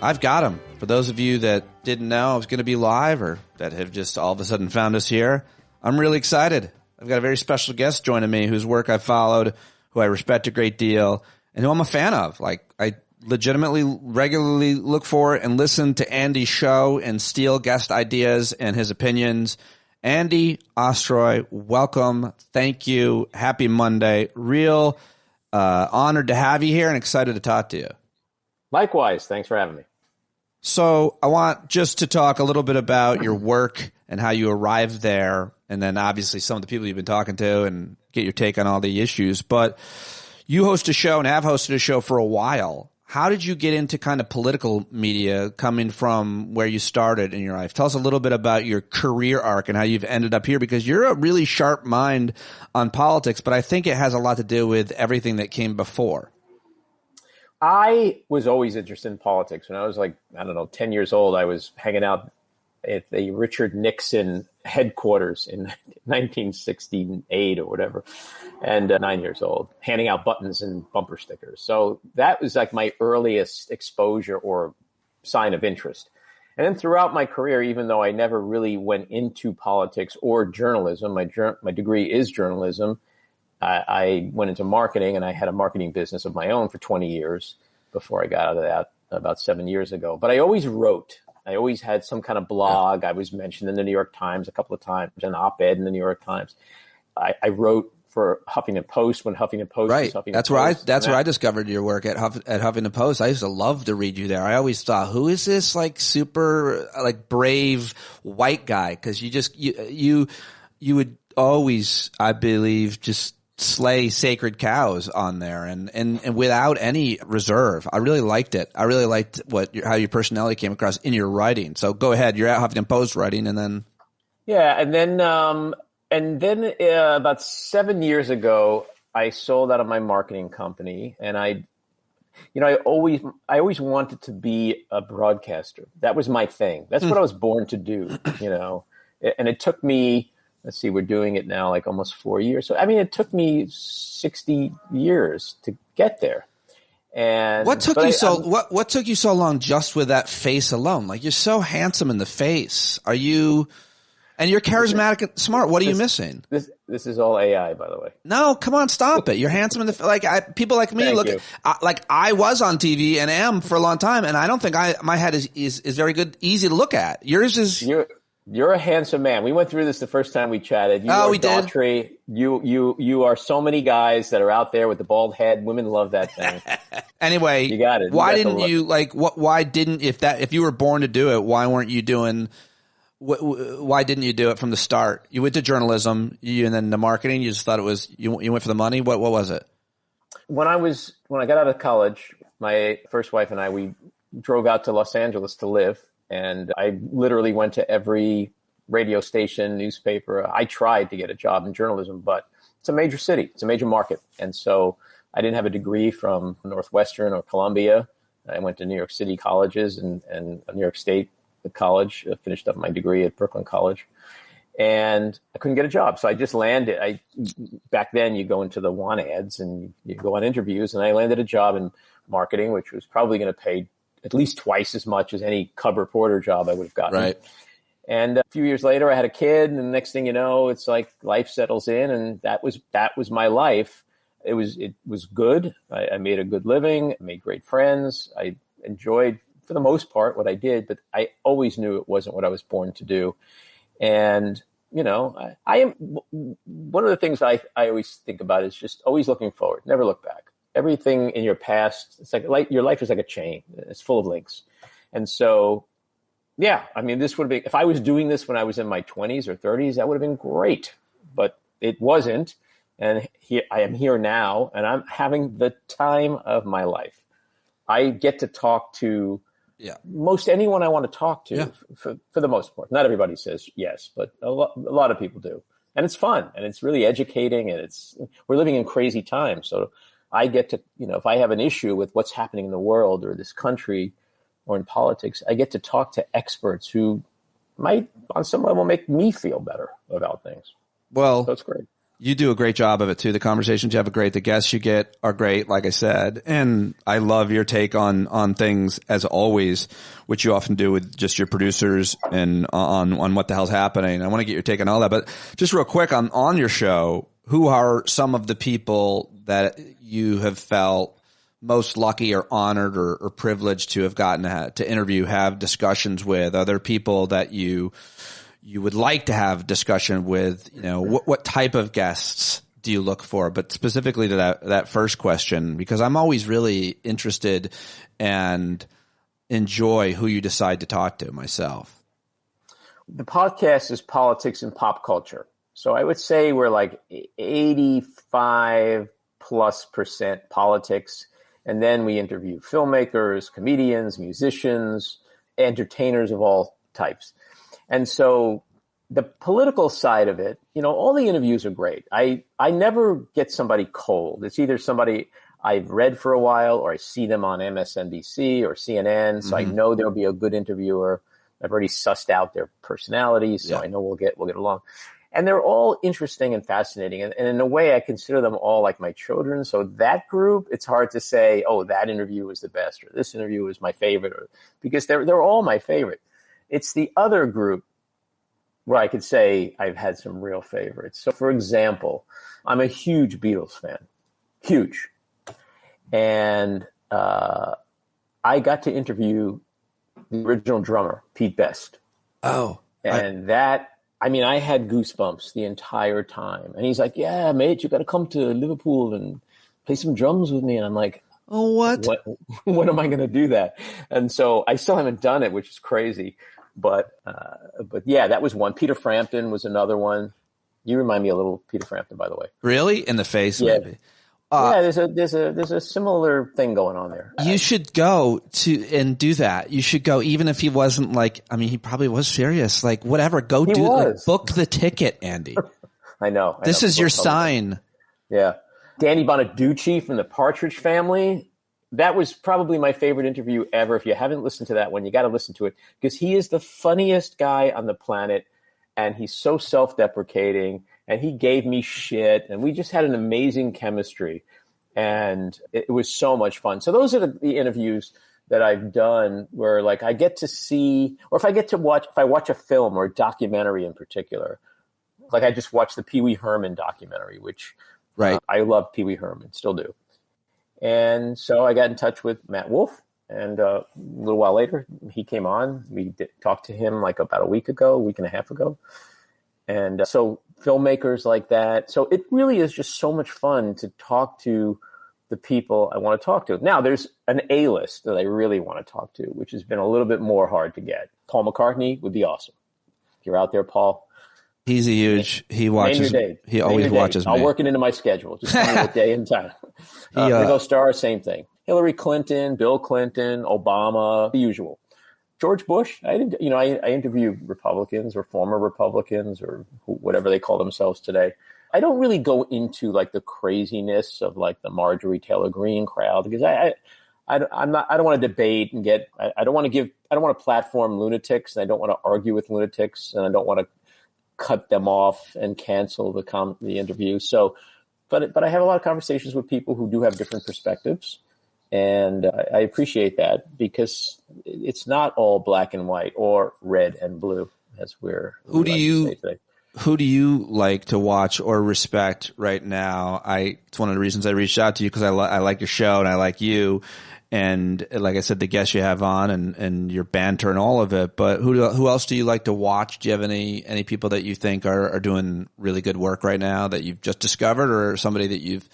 A: I've got him. For those of you that didn't know I was going to be live, or that have just all of a sudden found us here, I'm really excited. I've got a very special guest joining me whose work I've followed, who I respect a great deal, and who I'm a fan of. Like, I legitimately regularly look for and listen to Andy's show and steal guest ideas and his opinions. Andy Ostroy, welcome. Thank you. Happy Monday. Real honored to have you here and excited to talk to you.
B: Likewise. Thanks for having me.
A: So I want just to talk a little bit about your work and how you arrived there, and then obviously some of the people you've been talking to, and get your take on all the issues. But you host a show and have hosted a show for a while. How did you get into kind of political media coming from where you started in your life? Tell us a little bit about your career arc and how you've ended up here, because you're a really sharp mind on politics, but I think it has a lot to do with everything that came before.
B: I was always interested in politics. When I was 10 years old, I was hanging out at the Richard Nixon headquarters in 1968 or whatever, and 9 years old, handing out buttons and bumper stickers. So that was like my earliest exposure or sign of interest. And then throughout my career, even though I never really went into politics or journalism, my degree is journalism, I went into marketing, and I had a marketing business of my own for 20 years. before I got out of that about 7 years ago. But I always wrote. I always had some kind of blog. I was mentioned in the New York Times a couple of times, an op-ed in the New York Times. I wrote for Huffington Post when Huffington Post was Huffington Post.
A: That's where I discovered your work at Huffington Post. I used to love to read you there. I always thought, who is this like super like brave white guy? Because you would always, I believe, just slay sacred cows on there and without any reserve. I really liked it. I really liked how your personality came across in your writing. So go ahead. You're at Huffington Post writing, and then
B: And then about 7 years ago, I sold out of my marketing company, and I always wanted to be a broadcaster. That was my thing. That's what I was born to do, And it took me, let's see, we're doing it now like almost 4 years. So, I mean, it took me 60 years to get there. And
A: what took you so long just with that face alone? Like, you're so handsome in the face. And you're charismatic and smart. What are you missing?
B: This is all AI, by the way.
A: No, come on, stop it. You're handsome in the people like me I was on TV and am for a long time, and I don't think my head is very good, easy to look at. Yours is.
B: You're a handsome man. We went through this the first time we chatted.
A: We did.
B: You are so many guys that are out there with the bald head. Women love that thing.
A: Anyway,
B: you got it.
A: Why didn't you Why didn't if you were born to do it? Why weren't you doing? Why didn't you do it from the start? You went to journalism, and then the marketing. You just thought it was you went for the money. What was it?
B: When I got out of college, my first wife and I, we drove out to Los Angeles to live, and I literally went to every radio station, newspaper. I tried to get a job in journalism, but it's a major city, it's a major market, and so I didn't have a degree from Northwestern or Columbia. I went to New York City colleges and New York State college. I finished up my degree at Brooklyn College, and I couldn't get a job. So I just landed. Back then you go into the want ads and you go on interviews, and I landed a job in marketing, which was probably going to pay at least twice as much as any cub reporter job I would have gotten.
A: Right.
B: And a few years later I had a kid, and the next thing you know, it's like life settles in, and that was my life. It was good. I made a good living, I made great friends. I enjoyed, for the most part, what I did, but I always knew it wasn't what I was born to do. And, I am, one of the things I always think about is just always looking forward, never look back. Everything in your past, it's like your life is like a chain. It's full of links. And so, yeah, I mean, this would have been, if I was doing this when I was in my 20s or 30s, that would have been great, but it wasn't. And I am here now, and I'm having the time of my life. I get to talk to most anyone I want to talk to for the most part. Not everybody says yes, but a lot of people do. And it's fun, and it's really educating, and we're living in crazy times. So I get to, if I have an issue with what's happening in the world or this country or in politics, I get to talk to experts who might on some level make me feel better about things.
A: Well,
B: so it's great.
A: You do a great job of it too. The conversations you have are great. The guests you get are great, like I said. And I love your take on things as always, which you often do with just your producers and on what the hell's happening. I want to get your take on all that. But just real quick on your show, who are some of the people that you have felt most lucky or honored or privileged to have gotten to interview, have discussions with? Are there people that you would like to have discussion with? What type of guests do you look for? But specifically to that first question, because I'm always really interested and enjoy who you decide to talk to myself.
B: The podcast is politics and pop culture. So I would say we're like 85+% politics. And then we interview filmmakers, comedians, musicians, entertainers of all types. And so the political side of it, all the interviews are great. I never get somebody cold. It's either somebody I've read for a while, or I see them on MSNBC or CNN. So I know there'll be a good interviewer. I've already sussed out their personalities, so I know we'll get along. And they're all interesting and fascinating. And in a way, I consider them all like my children. So that group, it's hard to say, oh, that interview was the best, or this interview was my favorite, because they're all my favorite. It's the other group where I could say I've had some real favorites. So, for example, I'm a huge Beatles fan. Huge. And I got to interview the original drummer, Pete Best.
A: Oh.
B: And I had goosebumps the entire time. And he's like, yeah, mate, you got to come to Liverpool and play some drums with me. And I'm like,
A: oh, what?
B: When am I going to do that? And so I still haven't done it, which is crazy. But yeah, that was one. Peter Frampton was another one. You remind me a little Peter Frampton, by the way.
A: Really? In the face,
B: yeah.
A: maybe.
B: Yeah, there's a similar thing going on there.
A: You should go to and do that. You should go, even if he wasn't like. I mean, he probably was serious. Like, whatever. Go do. Like, book the ticket, Andy.
B: I know.
A: This is your sign.
B: Yeah, Danny Bonaducci from the Partridge Family. That was probably my favorite interview ever. If you haven't listened to that one, you got to listen to it because he is the funniest guy on the planet, and he's so self-deprecating. And he gave me shit, and we just had an amazing chemistry, and it was so much fun. So those are the interviews that I've done where, like, I get to see, or if I watch a film or a documentary in particular, like I just watched the Pee Wee Herman documentary, which I love Pee Wee Herman, still do. And so I got in touch with Matt Wolf, and a little while later he came on. We talked to him like about a week and a half ago. And so filmmakers like that. So it really is just so much fun to talk to the people I want to talk to. Now, there's an A-list that I really want to talk to, which has been a little bit more hard to get. Paul McCartney would be awesome. If you're out there, Paul.
A: He watches. He always watches me.
B: I'll work it into my schedule. Just tell me what day and time. Ringo Starr, same thing. Hillary Clinton, Bill Clinton, Obama, the usual. George Bush, I interview Republicans or former Republicans or whatever they call themselves today. I don't really go into like the craziness of like the Marjorie Taylor Greene crowd because I don't want to debate and I don't want to platform lunatics, and I don't want to argue with lunatics, and I don't want to cut them off and cancel the interview. So, but I have a lot of conversations with people who do have different perspectives. And I appreciate that because it's not all black and white or red and blue, as
A: Who do you like to watch or respect right now? It's one of the reasons I reached out to you because I like your show and I like you. And like I said, the guests you have on and your banter and all of it. But who else do you like to watch? Do you have any people that you think are doing really good work right now that you've just discovered, or somebody that you've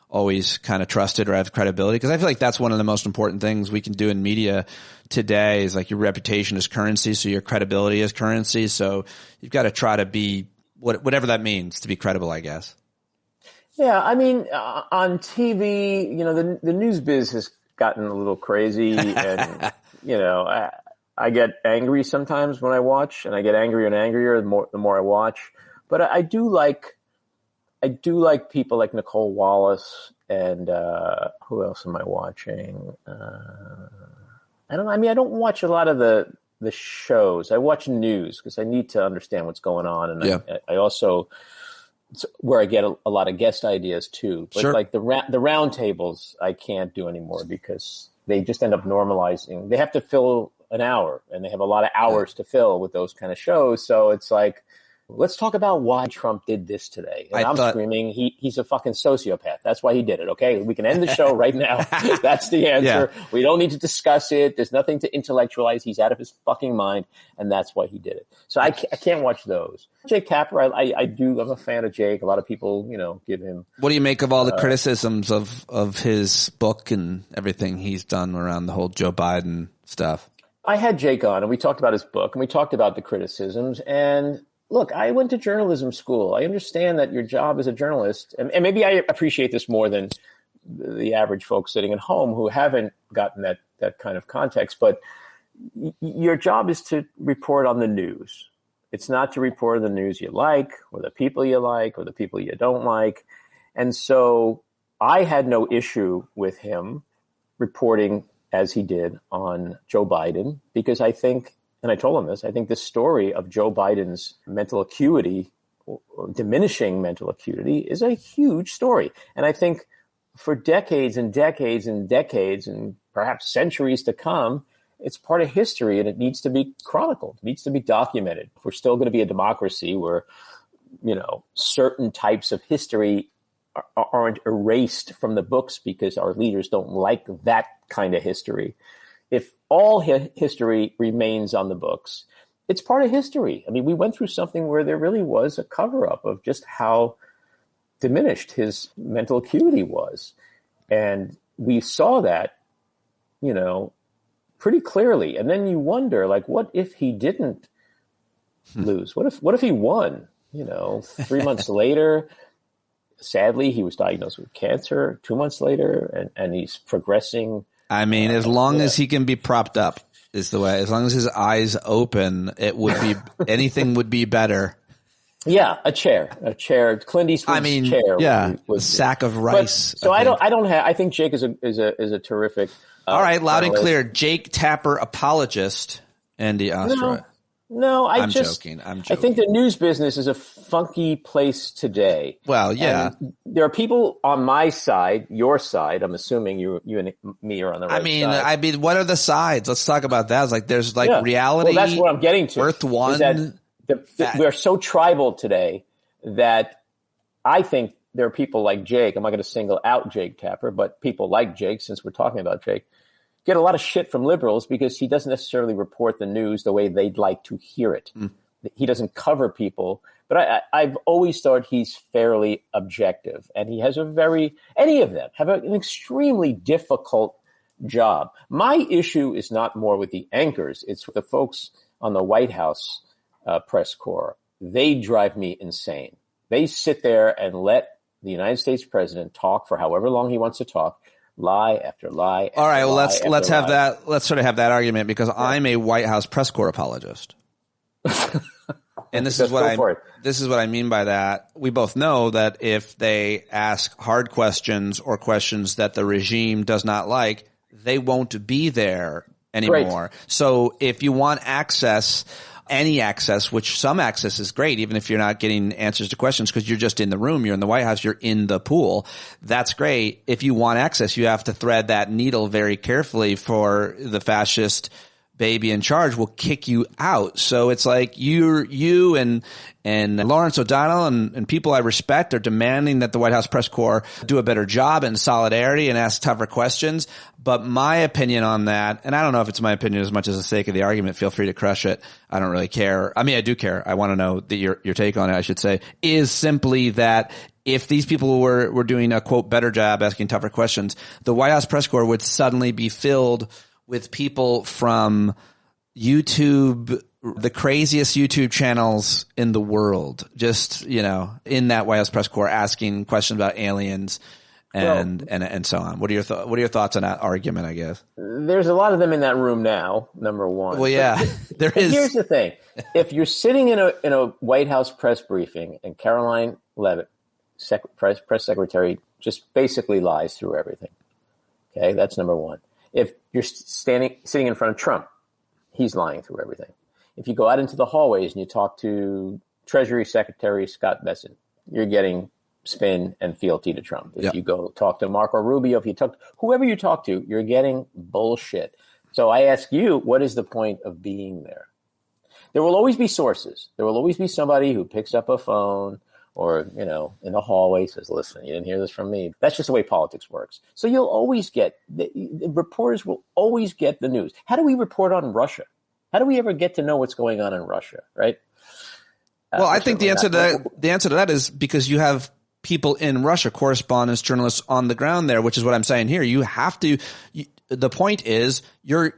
A: always kind of trusted or have credibility? Because I feel like that's one of the most important things we can do in media today is like your reputation is currency, so your credibility is currency. So you've got to try to be whatever that means to be credible, I guess.
B: Yeah, I mean, on TV, the news biz has gotten a little crazy, and I get angry sometimes when I watch, and I get angrier and angrier the more I watch. But I do like people like Nicole Wallace and who else am I watching? I don't watch a lot of the shows. I watch news because I need to understand what's going on, and I also it's where I get a lot of guest ideas too. But like the round tables, I can't do anymore because they just end up normalizing. They have to fill an hour, and they have a lot of hours to fill with those kind of shows. So it's like, let's talk about why Trump did this today. And I'm screaming, he's a fucking sociopath. That's why he did it, okay? We can end the show right now. That's the answer. Yeah. We don't need to discuss it. There's nothing to intellectualize. He's out of his fucking mind, and that's why he did it. So I can't watch those. Jake Tapper, I'm a fan of Jake. A lot of people, give him...
A: What do you make of all the criticisms of his book and everything he's done around the whole Joe Biden stuff?
B: I had Jake on, and we talked about his book, and we talked about the criticisms, and... Look, I went to journalism school. I understand that your job as a journalist, and maybe I appreciate this more than the average folks sitting at home who haven't gotten that kind of context, but your job is to report on the news. It's not to report on the news you like or the people you like or the people you don't like. And so I had no issue with him reporting as he did on Joe Biden because I think, and I told him this, I think the story of Joe Biden's mental acuity, or diminishing mental acuity, is a huge story. And I think for decades and decades and decades and perhaps centuries to come, it's part of history and it needs to be chronicled. It needs to be documented. If we're still going to be a democracy where, certain types of history aren't erased from the books because our leaders don't like that kind of history. If all history remains on the books, it's part of history. I mean, we went through something where there really was a cover-up of just how diminished his mental acuity was. And we saw that, pretty clearly. And then you wonder, like, what if he didn't lose? What if he won? 3 months later, sadly, he was diagnosed with cancer 2 months later, and he's progressing.
A: I mean, as long as he can be propped up is the way. As long as his eyes open, it would be anything would be better.
B: Yeah, a chair. Clint Eastwood's chair.
A: Yeah, a sack of rice.
B: But, so I think Jake is a terrific.
A: All right, loud and
B: journalist.
A: clear. Jake Tapper apologist, Andy Ostroy.
B: No,
A: I'm joking.
B: I think the news business is a funky place today.
A: Well, yeah.
B: And there are people on my side, your side. I'm assuming you and me are on the right side.
A: I mean, what are the sides? Let's talk about that. It's like there's reality.
B: Well, that's what I'm getting to.
A: Earth One.
B: We're so tribal today that I think there are people like Jake. I'm not going to single out Jake Tapper, but people like Jake, since we're talking about Jake, get a lot of shit from liberals because he doesn't necessarily report the news the way they'd like to hear it. He doesn't cover people. But I've always thought he's fairly objective. And he has any of them have an extremely difficult job. My issue is not more with the anchors. It's with the folks on the White House press corps. They drive me insane. They sit there and let the United States president talk for however long he wants to talk. Lie after lie.
A: All right. Well, let's have
B: lie.
A: that. Let's sort of have that argument because I'm a White House press corps apologist, and this is what I mean by that. We both know that if they ask hard questions or questions that the regime does not like, they won't be there anymore.
B: Right.
A: So if you want access. Any access, which some access is great, even if you're not getting answers to questions because you're just in the room, you're in the White House, you're in the pool. That's great. If you want access, you have to thread that needle very carefully for the fascist baby in charge will kick you out. So it's like you and Lawrence O'Donnell and people I respect are demanding that the White House press corps do a better job in solidarity and ask tougher questions. But my opinion on that, and I don't know if it's my opinion as much as the sake of the argument, feel free to crush it. I don't really care. I mean, I do care. I want to know your take on it, I should say, is simply that if these people were doing a, quote, better job asking tougher questions, the White House press corps would suddenly be filled with people from YouTube, the craziest YouTube channels in the world, just, in that White House press corps asking questions about aliens and so on. What are your thoughts on that argument, I guess?
B: There's a lot of them in that room now, number one.
A: Well, yeah, there is.
B: Here's the thing. If you're sitting in a White House press briefing and Caroline Leavitt, press secretary, just basically lies through everything. Okay, that's number one. If you're sitting in front of Trump, he's lying through everything. If you go out into the hallways and you talk to Treasury Secretary Scott Bessent, you're getting spin and fealty to Trump. If you go talk to Marco Rubio, if you talk whoever you talk to, you're getting bullshit. So I ask you, what is the point of being there? There will always be sources. There will always be somebody who picks up a phone or, in the hallway says, listen, you didn't hear this from me. That's just the way politics works. So you'll always get, the reporters will always get the news. How do we report on Russia? How do we ever get to know what's going on in Russia, right?
A: Well, I think the answer to that is because you have people in Russia, correspondents, journalists on the ground there, which is what I'm saying here. You have to, the point is your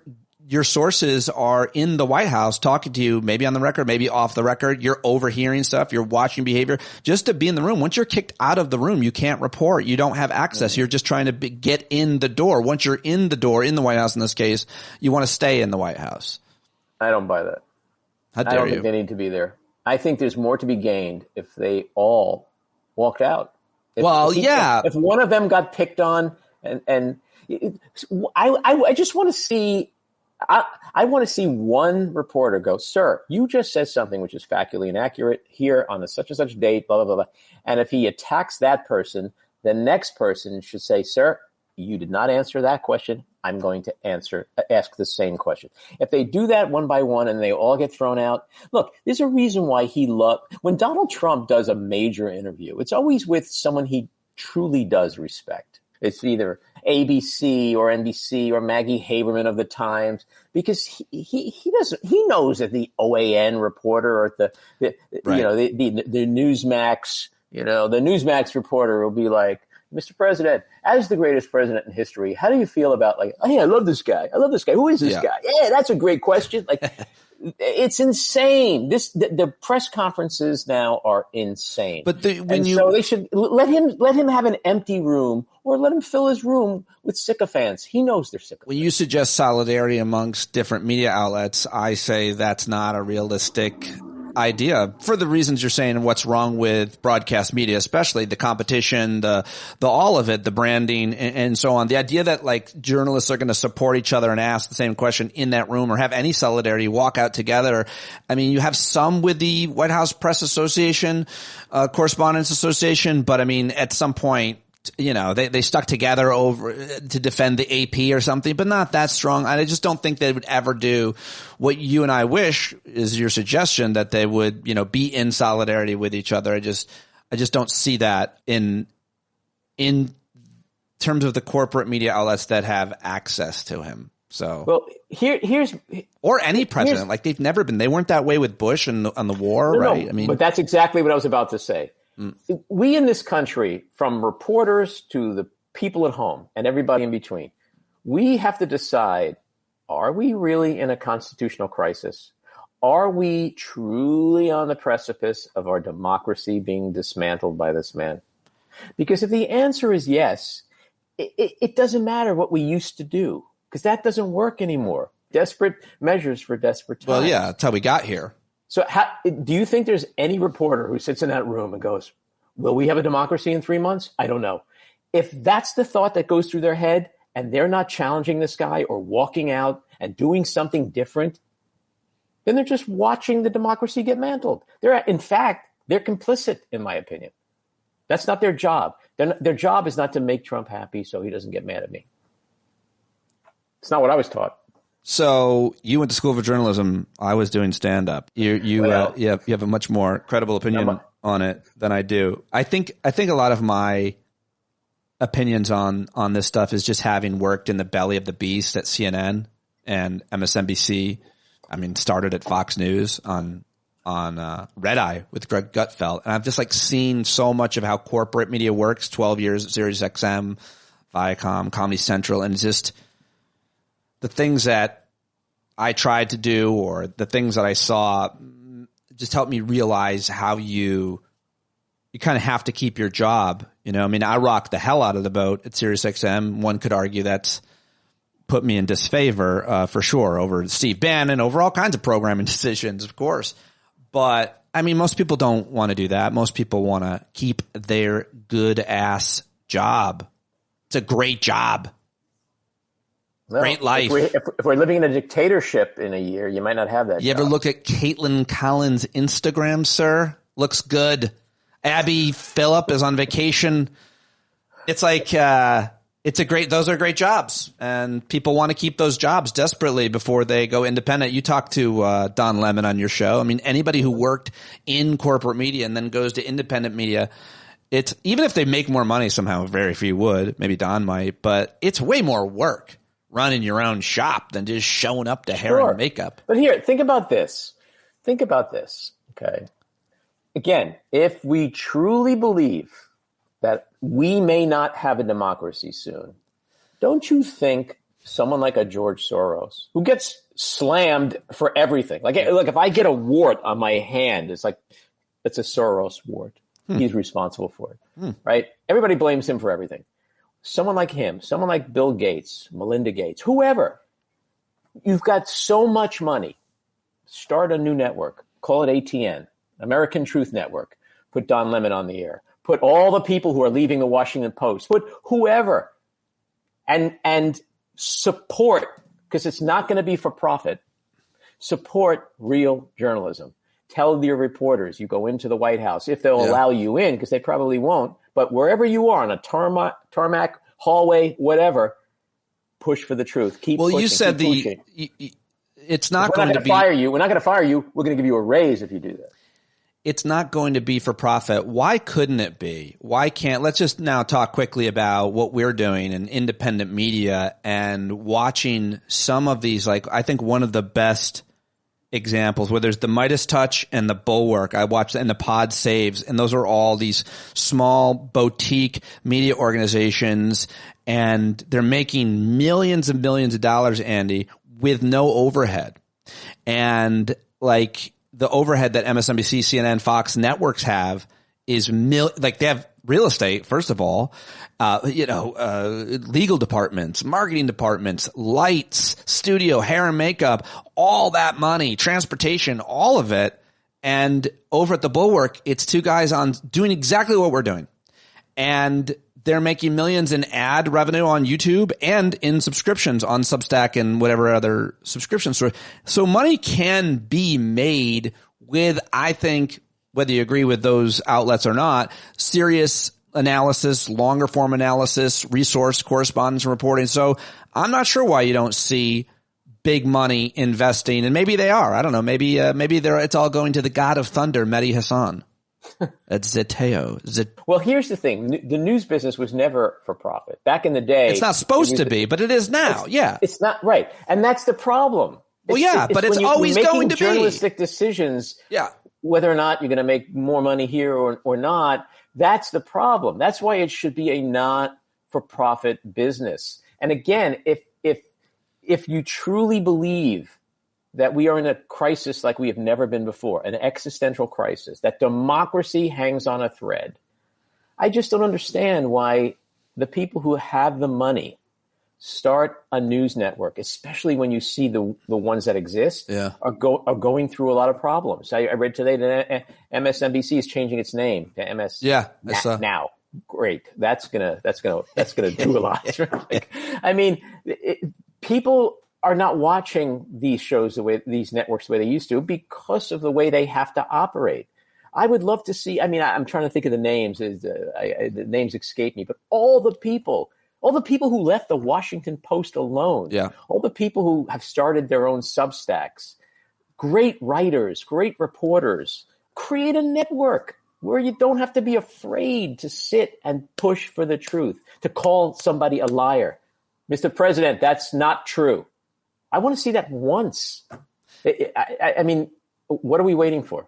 A: sources are in the White House talking to you, maybe on the record, maybe off the record. You're overhearing stuff. You're watching behavior just to be in the room. Once you're kicked out of the room, you can't report. You don't have access. You're just trying to get in the door. Once you're in the door, in the White House in this case, you want to stay in the White House.
B: I don't buy that.
A: How dare
B: I don't
A: you?
B: think they need to be there. I think there's more to be gained if they all walked out. If one of them got picked on I just want to see, I want to see one reporter go, sir, you just said something which is factually inaccurate here on a such and such date, blah, blah, blah, blah. And if he attacks that person, the next person should say, sir, you did not answer that question. I'm going to ask the same question. If they do that one by one and they all get thrown out, look, there's a reason why when Donald Trump does a major interview, it's always with someone he truly does respect. It's either ABC or NBC or Maggie Haberman of the Times, because he knows that the OAN reporter or the Newsmax, the Newsmax reporter will be like, Mr. President, as the greatest president in history, how do you feel about hey, I love this guy. Who is this guy? Yeah, that's a great question. It's insane. The press conferences now are insane.
A: But
B: so they should let him have an empty room, or let him fill his room with sycophants. He knows they're sycophants.
A: When you suggest solidarity amongst different media outlets, I say that's not a realistic idea for the reasons you're saying and what's wrong with broadcast media, especially the competition, the all of it, the branding and so on. The idea that journalists are going to support each other and ask the same question in that room or have any solidarity, walk out together. I mean, you have some with the White House Press Association, Correspondents Association, but I mean, at some point, they stuck together over to defend the AP or something, but not that strong. I just don't think they would ever do what you and I wish is your suggestion, that they would, be in solidarity with each other. I just don't see that in terms of the corporate media outlets that have access to him. So,
B: well, here's
A: or any president, they've never been. They weren't that way with Bush on the war, right?
B: No, I mean, but that's exactly what I was about to say. We in this country, from reporters to the people at home and everybody in between, we have to decide, are we really in a constitutional crisis? Are we truly on the precipice of our democracy being dismantled by this man? Because if the answer is yes, it doesn't matter what we used to do, because that doesn't work anymore. Desperate measures for desperate times.
A: Well, yeah, that's how we got here.
B: So do you think there's any reporter who sits in that room and goes, will we have a democracy in 3 months? I don't know. If that's the thought that goes through their head and they're not challenging this guy or walking out and doing something different, then they're just watching the democracy get mantled. In fact, they're complicit, in my opinion. That's not their job. Their job is not to make Trump happy so he doesn't get mad at me. It's not what I was taught.
A: So you went to school for journalism. I was doing stand-up. You have a much more credible opinion on it than I do. I think a lot of my opinions on this stuff is just having worked in the belly of the beast at CNN and MSNBC. I mean, started at Fox News on Red Eye with Greg Gutfeld, and I've just seen so much of how corporate media works. 12 years at Sirius XM, Viacom, Comedy Central, and just the things that I tried to do or the things that I saw just helped me realize how you kind of have to keep your job. I mean, I rocked the hell out of the boat at Sirius XM. One could argue that's put me in disfavor for sure over Steve Bannon, over all kinds of programming decisions, of course. But I mean, most people don't want to do that. Most people want to keep their good ass job. It's a great job.
B: No,
A: great life.
B: If we're living in a dictatorship in a year, you might not have that.
A: You ever look at Caitlin Collins' Instagram, sir? Looks good. Abby Phillip is on vacation. It's those are great jobs, and people want to keep those jobs desperately before they go independent. You talked to Don Lemon on your show. I mean, anybody who worked in corporate media and then goes to independent media, it's even if they make more money somehow, very few would. Maybe Don might, but it's way more work running your own shop than just showing up to hair and makeup.
B: But here, think about this. Okay. Again, if we truly believe that we may not have a democracy soon, don't you think someone like a George Soros, who gets slammed for everything, like if I get a wart on my hand, it's a Soros wart. He's responsible for it, right? Everybody blames him for everything. Someone like him, someone like Bill Gates, Melinda Gates, whoever, you've got so much money. Start a new network. Call it ATN, American Truth Network. Put Don Lemon on the air. Put all the people who are leaving the Washington Post. Put whoever. And support, because it's not going to be for profit, support real journalism. Tell your reporters you go into the White House, if they'll allow you in, because they probably won't. But wherever you are, on a tarmac, hallway, whatever, push for the truth. Keep pushing.
A: Well, you said
B: it's
A: not going to
B: fire you. We're not going to fire you. We're going to give you a raise if you do that.
A: it's not going to be for profit. Why couldn't it be? Why can't, let's just now talk quickly about what we're doing in independent media and watching some of these, like, I think one of the best examples where there's the Midas Touch and the Bulwark. I watched, and the Pod Saves, and those are all these small boutique media organizations, and they're making millions and millions of dollars, Andy, with no overhead. And like the overhead that MSNBC, CNN, Fox networks have is like they have real estate, first of all, legal departments, marketing departments, lights, studio, hair and makeup, all that money, transportation, all of it. And over at the Bulwark, it's two guys on doing exactly what we're doing. And they're making millions in ad revenue on YouTube and in subscriptions on Substack and whatever other subscription store. So money can be made with, I think, whether you agree with those outlets or not, serious analysis, longer form analysis, resource correspondence and reporting. So I'm not sure why you don't see big money investing, and maybe they are. I don't know. Maybe it's all going to the God of Thunder, Mehdi Hassan. That's Zeteo.
B: Well, here's the thing. The news business was never for profit. Back in the day.
A: It's not supposed to be, but it is now.
B: It's not right. And that's the problem.
A: But it's always going to be.
B: Journalistic decisions, whether or not you're going to make more money here or not, that's the problem. That's why it should be a not-for-profit business. And again, if you truly believe that we are in a crisis like we have never been before, an existential crisis, that democracy hangs on a thread, I just don't understand why the people who have the money start a news network, especially when you see the ones that exist, are going through a lot of problems. I read today that MSNBC is changing its name to MS. Now. Great. That's gonna do a lot. Right? People are not watching these shows these networks the way they used to because of the way they have to operate. I would love to see. I'm trying to think of the names. The names escape me, but all the people who left the Washington Post alone, all the people who have started their own Substacks, great writers, great reporters, create a network where you don't have to be afraid to sit and push for the truth, to call somebody a liar. Mr. President, that's not true. I want to see that once. What are we waiting for?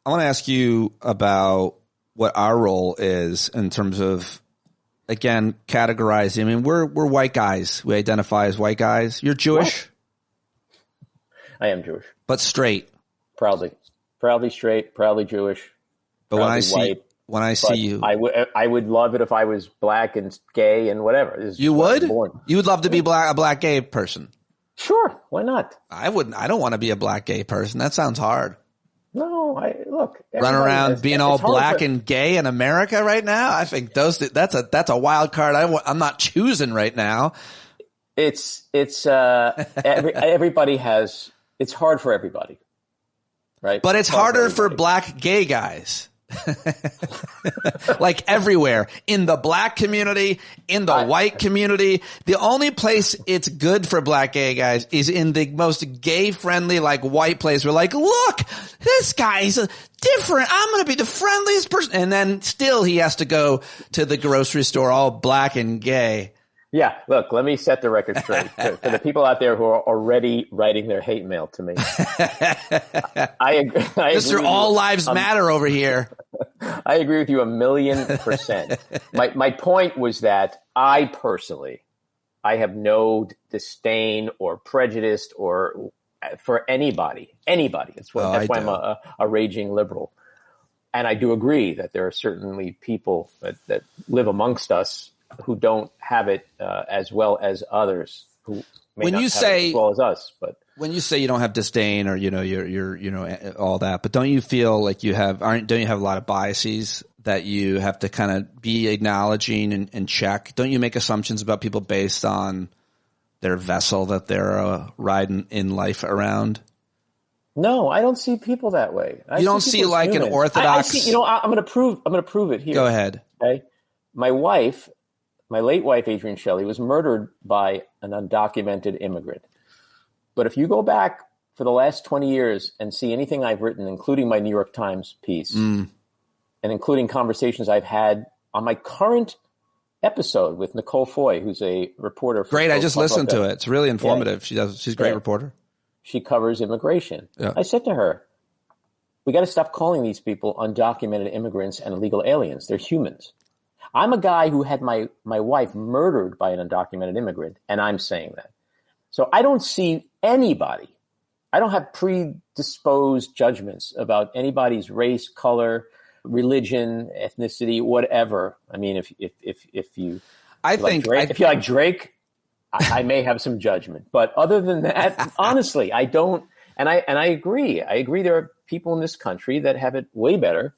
A: I want to ask you about what our role is in terms of, again, categorizing. We're white guys. We identify as white guys. You're Jewish?
B: What? I am Jewish.
A: But straight.
B: Proudly straight, proudly Jewish.
A: But when I see you,
B: I would love it if I was black and gay and whatever.
A: You would? You would love to be a black gay person?
B: Sure. Why not?
A: I wouldn't. I don't want to be a black gay person. That sounds hard.
B: No,
A: run around being all black and gay in America right now. I think that's a wild card. I'm not choosing right now.
B: Everybody has. It's hard for everybody, right?
A: But it's harder for black gay guys. Like everywhere, in the black community, in the white community. The only place it's good for black gay guys is in the most gay friendly, like, white place. We're like, look, this guy's different. I'm going to be the friendliest person. And then still he has to go to the grocery store all black and gay.
B: Yeah, look, let me set the record straight for the people out there who are already writing their hate mail to me. I agree.
A: Mr. All Lives Matter over here.
B: I agree with you 1,000,000%. My point was that I personally, I have no disdain or prejudice or for anybody. That's why I'm a raging liberal. And I do agree that there are certainly people that live amongst us who don't have it as well as others who may not have it as well as us. But
A: when you say you don't have disdain or you're all that, but don't you feel like don't you have a lot of biases that you have to kind of be acknowledging and check? Don't you make assumptions about people based on their vessel that they're riding in life around?
B: No, I don't see people that way.
A: You don't see like an orthodox.
B: I see, I'm going to prove it here.
A: Go ahead.
B: Okay, my late wife, Adrienne Shelley, was murdered by an undocumented immigrant. But if you go back for the last 20 years and see anything I've written, including my New York Times piece, and including conversations I've had on my current episode with Nicole Foy, who's a reporter.
A: Great. I just listened to it. It's really informative.
B: Yeah.
A: She's a great reporter.
B: She covers immigration.
A: Yeah.
B: I said to her, we got to stop calling these people undocumented immigrants and illegal aliens. They're humans. I'm a guy who had my wife murdered by an undocumented immigrant, and I'm saying that. So I don't see anybody. I don't have predisposed judgments about anybody's race, color, religion, ethnicity, whatever. I mean, if you like Drake, I may have some judgment. But other than that, honestly, I don't. And I agree. I agree there are people in this country that have it way better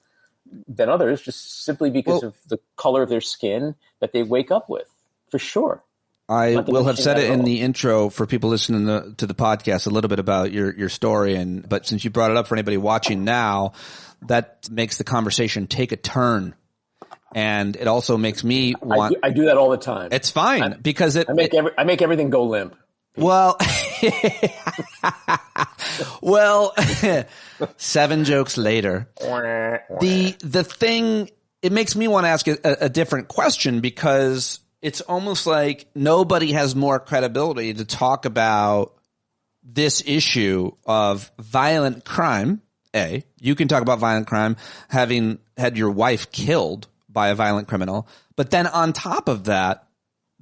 B: than others, just simply because of the color of their skin that they wake up with, for sure.
A: I will have said it in the intro for people listening to the podcast a little bit about your story, but since you brought it up for anybody watching now, that makes the conversation take a turn, and it also makes me want.
B: I do that all the time.
A: It's fine because I
B: make everything go limp.
A: Well, well, 7 jokes later, the thing, it makes me want to ask a different question, because it's almost like nobody has more credibility to talk about this issue of violent crime. You can talk about violent crime, having had your wife killed by a violent criminal, but then on top of that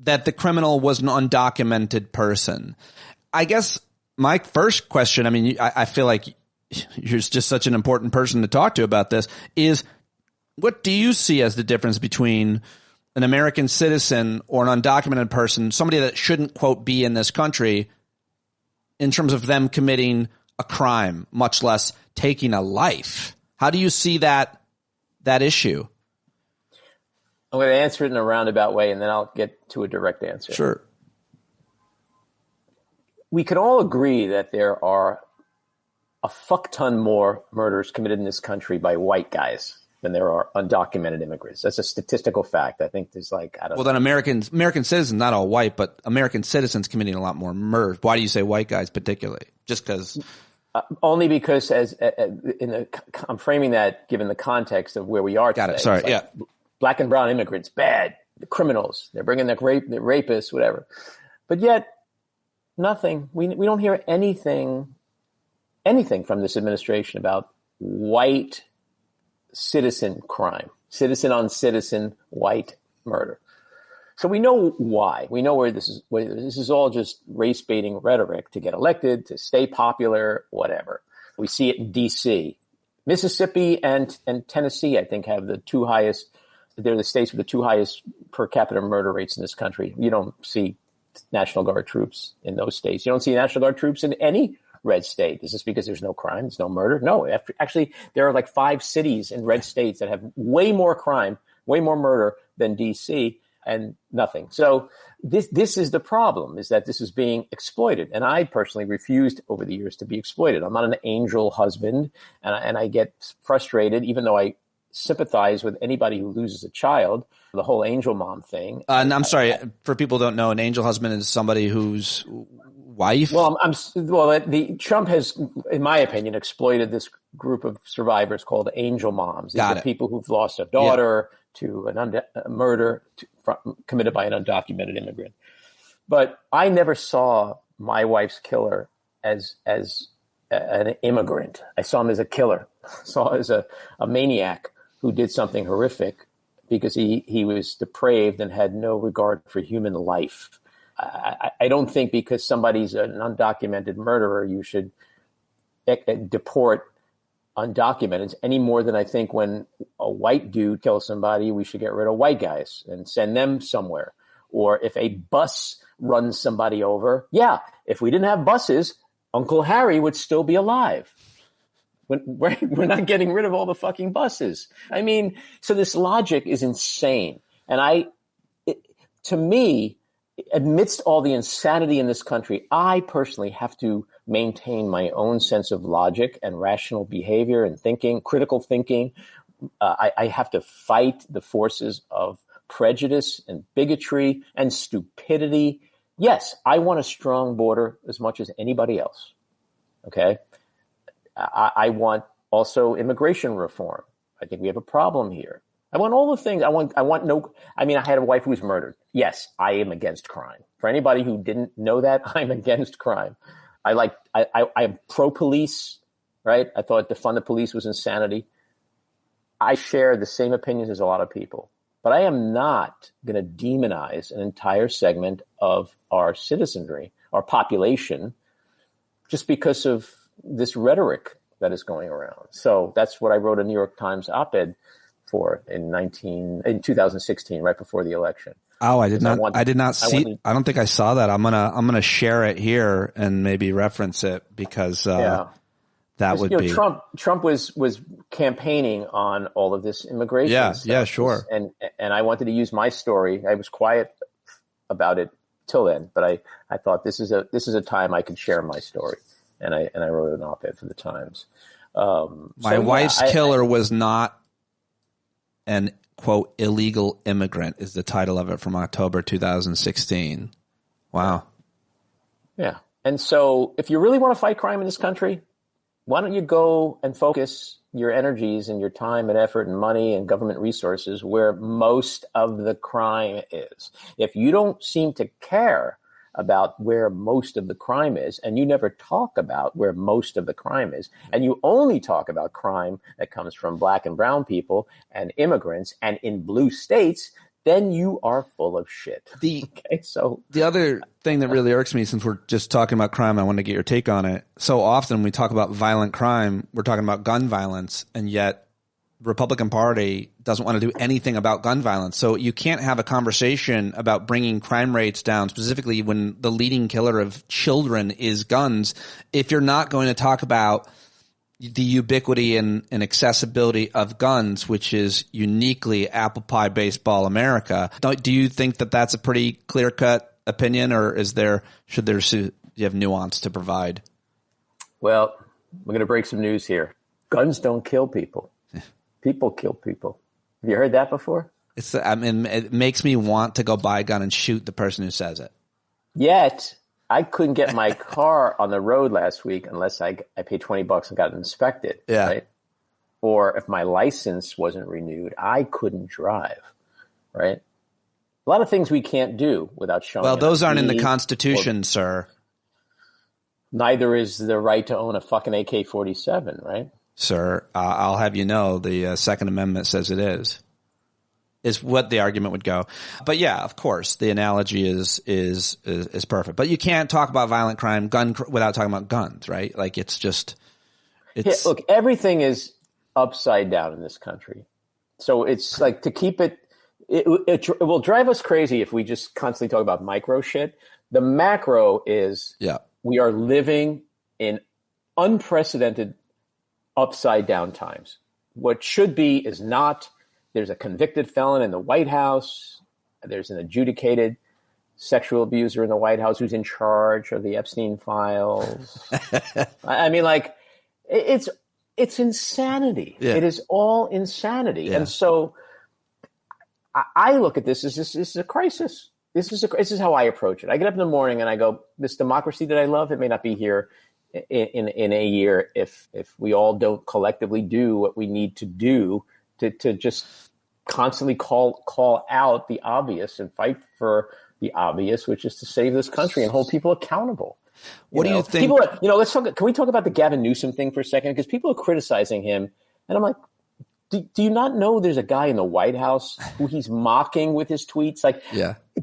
A: the criminal was an undocumented person. I guess my first question, I mean, I feel like you're just such an important person to talk to about this, is what do you see as the difference between an American citizen or an undocumented person, somebody that shouldn't, quote, be in this country, in terms of them committing a crime, much less taking a life? How do you see that issue?
B: I'm going to answer it in a roundabout way, and then I'll get to a direct answer.
A: Sure.
B: We can all agree that there are a fuck ton more murders committed in this country by white guys than there are undocumented immigrants. That's a statistical fact. I think there's
A: then American citizens, not all white, but American citizens committing a lot more murders. Why do you say white guys particularly? Just because?
B: Only because I'm framing that given the context of where we are today.
A: Got it. Sorry. Yeah.
B: Black and brown immigrants, bad. The criminals, they're bringing the rapists, whatever. But yet, nothing. We don't hear anything from this administration about white citizen crime, citizen on citizen white murder. So we know why. We know where this is all just race baiting rhetoric to get elected, to stay popular, whatever. We see it in D.C. Mississippi and Tennessee, I think, have the two highest. They're the states with the two highest per capita murder rates in this country. You don't see National Guard troops in those states. You don't see National Guard troops in any red state. Is this because there's no crime? There's no murder? No. Actually, there are like 5 cities in red states that have way more crime, way more murder than D.C., and nothing. So this is the problem, is that this is being exploited. And I personally refused over the years to be exploited. I'm not an angel husband, and I get frustrated, even though I sympathize with anybody who loses a child, the whole angel mom thing.
A: And I'm sorry, for people who don't know, an angel husband is somebody whose wife.
B: Well, Trump has, in my opinion, exploited this group of survivors called angel moms. These are people who've lost a daughter to a murder committed by an undocumented immigrant. But I never saw my wife's killer as an immigrant. I saw him as a killer. I saw him as a maniac who did something horrific because he was depraved and had no regard for human life. I don't think because somebody's an undocumented murderer, you should deport undocumented any more than I think when a white dude kills somebody, we should get rid of white guys and send them somewhere. Or if a bus runs somebody over, if we didn't have buses, Uncle Harry would still be alive. We're not getting rid of all the fucking buses. I mean, so this logic is insane. And to me, amidst all the insanity in this country, I personally have to maintain my own sense of logic and rational behavior and thinking, critical thinking. I have to fight the forces of prejudice and bigotry and stupidity. Yes, I want a strong border as much as anybody else. Okay. I want also immigration reform. I think we have a problem here. I want all the things. I had a wife who was murdered. Yes, I am against crime. For anybody who didn't know that, I'm against crime. I'm pro-police, right? I thought defund the police was insanity. I share the same opinions as a lot of people. But I am not going to demonize an entire segment of our citizenry, our population, just because of this rhetoric that is going around. So that's what I wrote a New York Times op-ed for in 2016, right before the election.
A: Oh, I did not see. I don't think I saw that. I'm gonna share it here and maybe reference it because that would be
B: Trump was campaigning on all of this immigration.
A: Yeah, sure.
B: And I wanted to use my story. I was quiet about it till then, but I thought this is a time I could share my story, and I wrote an op-ed for the Times.
A: My wife's killer was not an quote illegal immigrant is the title of it from October 2016. Wow.
B: Yeah. And so if you really want to fight crime in this country, why don't you go and focus your energies and your time and effort and money and government resources where most of the crime is? If you don't seem to care about where most of the crime is, and you never talk about where most of the crime is, and you only talk about crime that comes from black and brown people and immigrants and in blue states, then you are full of shit.
A: The other thing that really irks me, since we're just talking about crime, I want to get your take on it. So often we talk about violent crime, we're talking about gun violence, and yet the Republican Party doesn't want to do anything about gun violence. So you can't have a conversation about bringing crime rates down, specifically when the leading killer of children is guns, if you're not going to talk about the ubiquity and accessibility of guns, which is uniquely apple pie baseball America. Do you think that that's a pretty clear cut opinion, or do you have nuance to provide?
B: Well, we're going to break some news here. Guns don't kill people. People kill people. Have you heard that before?
A: It makes me want to go buy a gun and shoot the person who says it.
B: Yet I couldn't get my car on the road last week unless I paid $20 and got it inspected.
A: Yeah.
B: Right? Or if my license wasn't renewed, I couldn't drive. Right? A lot of things we can't do without showing.
A: Well, those aren't in the Constitution, sir.
B: Neither is the right to own a fucking AK-47, right?
A: Sir, I'll have you know the Second Amendment says it is what the argument would go. But yeah, of course, the analogy is perfect. But you can't talk about violent crime, without talking about guns, right? Like
B: look, everything is upside down in this country. So it's like to keep it will drive us crazy if we just constantly talk about micro shit. The macro is we are living in unprecedented upside down times. What should be is not. There's a convicted felon in the White House. There's an adjudicated sexual abuser in the White House who's in charge of the Epstein files. I mean, like, it's insanity. Yeah. It is all insanity. Yeah. And so I look at this as this is a crisis. This is how I approach it. I get up in the morning and I go, this democracy that I love, it may not be here in a year if we all don't collectively do what we need to do to just constantly call out the obvious and fight for the obvious, which is to save this country and hold people accountable.
A: What do you think?
B: Can we talk about the Gavin Newsom thing for a second? Because people are criticizing him, and I'm like, do you not know there's a guy in the White House who he's mocking with his tweets? Like,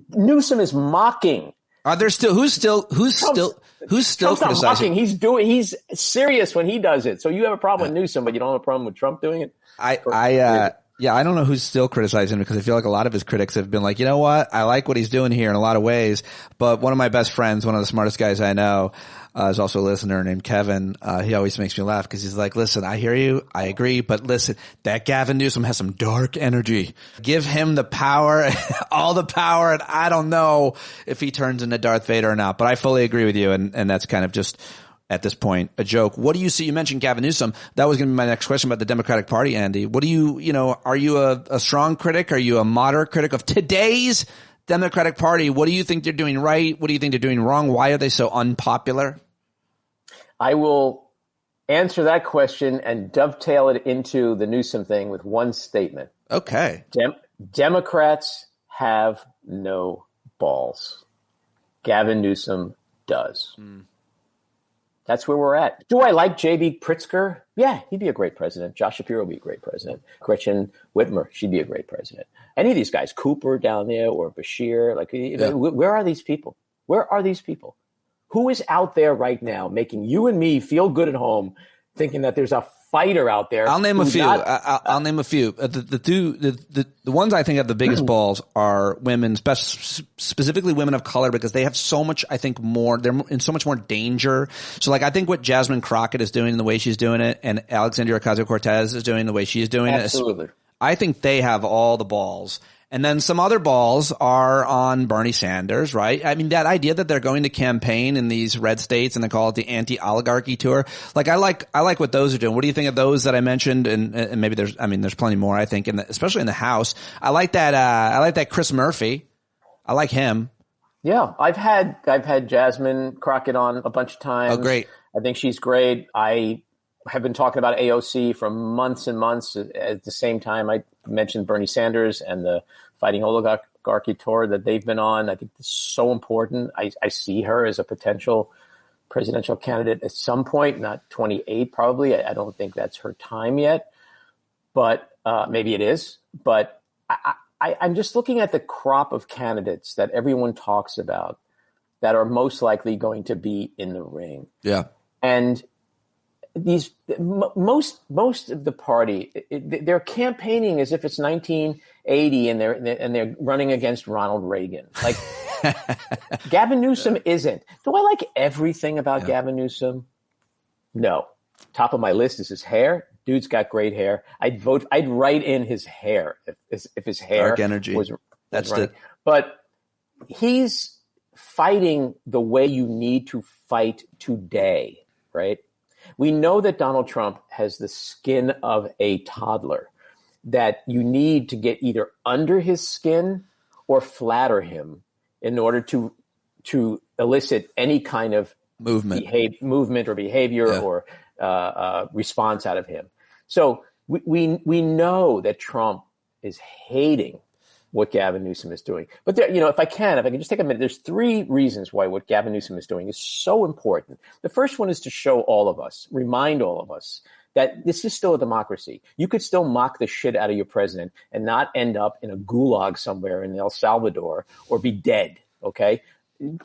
B: Newsom is mocking.
A: Are there still who's still criticizing?
B: He's serious when he does it. So you have a problem with Newsom, but you don't have a problem with Trump doing it?
A: I don't know who's still criticizing him, because I feel like a lot of his critics have been like, you know what? I like what he's doing here in a lot of ways. But one of my best friends, one of the smartest guys I know, is also a listener named Kevin. He always makes me laugh because he's like, listen, I hear you. I agree. But listen, that Gavin Newsom has some dark energy. Give him the power, all the power. And I don't know if he turns into Darth Vader or not, but I fully agree with you. And that's kind of just, at this point, a joke. What do you see? You mentioned Gavin Newsom. That was going to be my next question about the Democratic Party, Andy. What do are you a strong critic? Are you a moderate critic of today's Democratic Party? What do you think they're doing right? What do you think they're doing wrong? Why are they so unpopular?
B: I will answer that question and dovetail it into the Newsom thing with one statement.
A: Okay.
B: Democrats have no balls. Gavin Newsom does. That's where we're at. Do I like J.B. Pritzker? Yeah, he'd be a great president. Josh Shapiro would be a great president. Gretchen Whitmer, she'd be a great president. Any of these guys, Cooper down there or Bashir, where are these people? Where are these people? Who is out there right now making you and me feel good at home, thinking that there's a fighter out there?
A: I'll name a few. I'll name a few. The ones I think have the biggest balls are women, specifically women of color, because they have so much, I think, more. They're in so much more danger. So, like, I think what Jasmine Crockett is doing, the way she's doing it, and Alexandria Ocasio-Cortez is doing the way she's doing
B: Absolutely.
A: it. I think they have all the balls. And then some other balls are on Bernie Sanders, right? I mean, that idea that they're going to campaign in these red states and they call it the anti-oligarchy tour. Like, I like what those are doing. What do you think of those that I mentioned? And maybe there's plenty more, I think, especially in the House. I like that Chris Murphy. I like him.
B: Yeah. I've had Jasmine Crockett on a bunch of times.
A: Oh, great.
B: I think she's great. I have been talking about AOC for months and months. At the same time, I mentioned Bernie Sanders and the Fighting Oligarchy tour that they've been on. I think it's so important. I see her as a potential presidential candidate at some point, not 28 probably. I don't think that's her time yet, but maybe it is. But I'm just looking at the crop of candidates that everyone talks about that are most likely going to be in the ring.
A: Yeah.
B: And most of the party, they're campaigning as if it's 1980 and they're running against Ronald Reagan. Like Gavin Newsom isn't. Do I like everything about Gavin Newsom? No. Top of my list is his hair. Dude's got great hair. I'd write in his hair if his hair
A: dark energy
B: was
A: that's
B: right.
A: it.
B: But he's fighting the way you need to fight today, right? We know that Donald Trump has the skin of a toddler, that you need to get either under his skin or flatter him in order to elicit any kind of movement or behavior or response out of him. So we know that Trump is hating what Gavin Newsom is doing. But there, if I can just take a minute, there's 3 reasons why what Gavin Newsom is doing is so important. The first one is to show all of us, remind all of us that this is still a democracy. You could still mock the shit out of your president and not end up in a gulag somewhere in El Salvador or be dead, okay?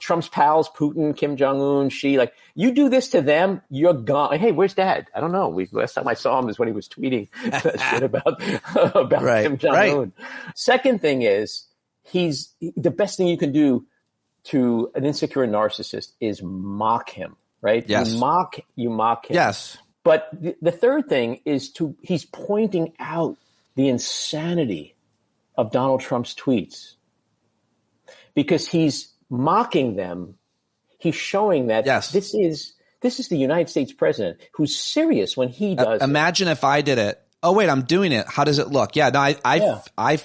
B: Trump's pals, Putin, Kim Jong-un, Xi, like, you do this to them, you're gone. Hey, where's Dad? I don't know. Last time I saw him is when he was tweeting that shit about Kim Jong-un. Right. Second thing is, the best thing you can do to an insecure narcissist is mock him, right?
A: Yes.
B: You mock him.
A: Yes.
B: But the third thing is he's pointing out the insanity of Donald Trump's tweets because he's mocking them. He's showing that this is the United States president who's serious when he does.
A: Imagine if I did it. Oh wait, I'm doing it. How does it look? Yeah, no, I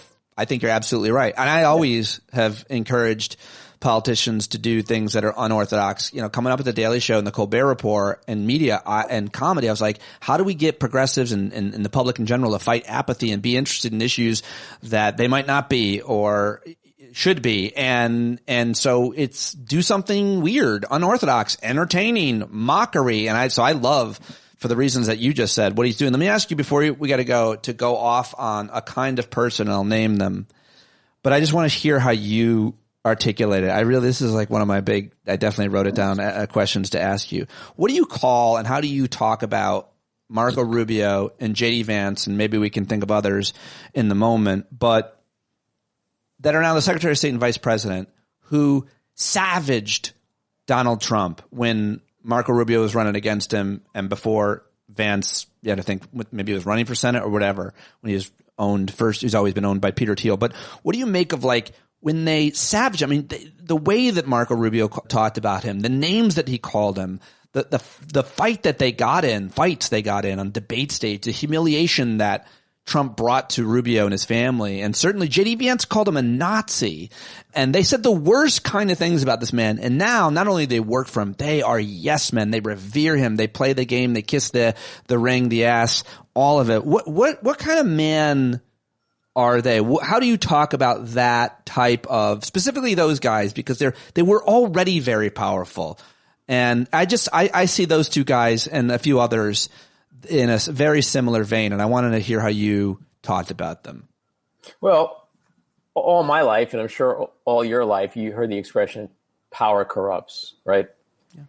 A: think you're absolutely right, and I always have encouraged politicians to do things that are unorthodox. Coming up at the Daily Show and the Colbert Report and media and comedy, I was like, how do we get progressives and the public in general to fight apathy and be interested in issues that they might not be or should be? And so it's do something weird, unorthodox, entertaining, mockery. And I love, for the reasons that you just said, what he's doing. Let me ask you before we got to go off on a kind of person, and I'll name them, but I just want to hear how you articulate it. This is like one of my I definitely wrote it down, questions to ask you. What do you call and how do you talk about Marco Rubio and JD Vance, and maybe we can think of others in the moment, but that are now the Secretary of State and Vice President, who savaged Donald Trump when Marco Rubio was running against him, and before Vance, you had to think maybe he was running for Senate or whatever, when he was owned first. He's always been owned by Peter Thiel. But what do you make of when they savage? I mean, the way that Marco Rubio talked about him, the names that he called him, the fights they got in on debate stage, the humiliation that Trump brought to Rubio and his family. And certainly J.D. Vance called him a Nazi. And they said the worst kind of things about this man. And now not only do they work for him, they are yes men. They revere him. They play the game. They kiss the ring, the ass, all of it. What kind of man are they? How do you talk about that type of, specifically those guys? Because they were already very powerful. And I see those two guys and a few others in a very similar vein, and I wanted to hear how you talked about them.
B: Well, all my life, and I'm sure all your life, you heard the expression "power corrupts," right? Yeah.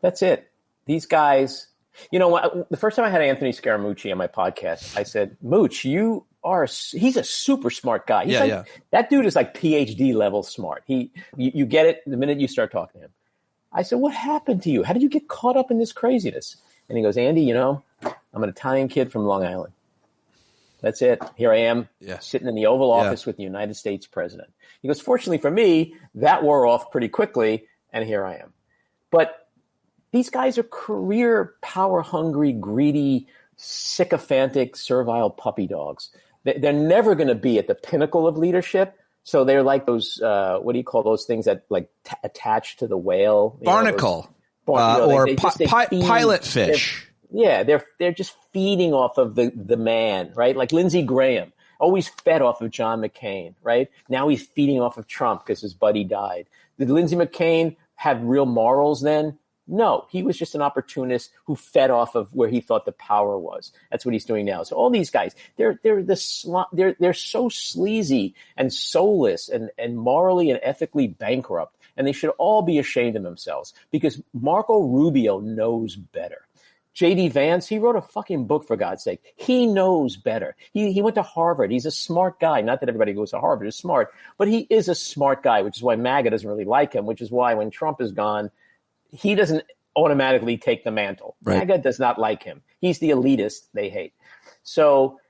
B: That's it. These guys, the first time I had Anthony Scaramucci on my podcast, I said, "Mooch, he's a super smart guy. That dude is like PhD level smart. You get it the minute you start talking to him." I said, "What happened to you? How did you get caught up in this craziness?" And he goes, "Andy, I'm an Italian kid from Long Island. That's it. Here I am sitting in the Oval Office with the United States president." He goes, "Fortunately for me, that wore off pretty quickly, and here I am." But these guys are career power-hungry, greedy, sycophantic, servile puppy dogs. They're never going to be at the pinnacle of leadership. So they're like those, what do you call those things that like attach to the whale?
A: Barnacle. Or pilot fish.
B: They're just feeding off of the man, right? Like Lindsey Graham, always fed off of John McCain, right? Now he's feeding off of Trump because his buddy died. Did Lindsey McCain have real morals then? No, he was just an opportunist who fed off of where he thought the power was. That's what he's doing now. So all these guys, they're so sleazy and soulless and morally and ethically bankrupt. And they should all be ashamed of themselves because Marco Rubio knows better. J.D. Vance, he wrote a fucking book, for God's sake. He knows better. He went to Harvard. He's a smart guy. Not that everybody goes to Harvard is smart, but he is a smart guy, which is why MAGA doesn't really like him, which is why when Trump is gone, he doesn't automatically take the mantle. Right. MAGA does not like him. He's the elitist they hate. So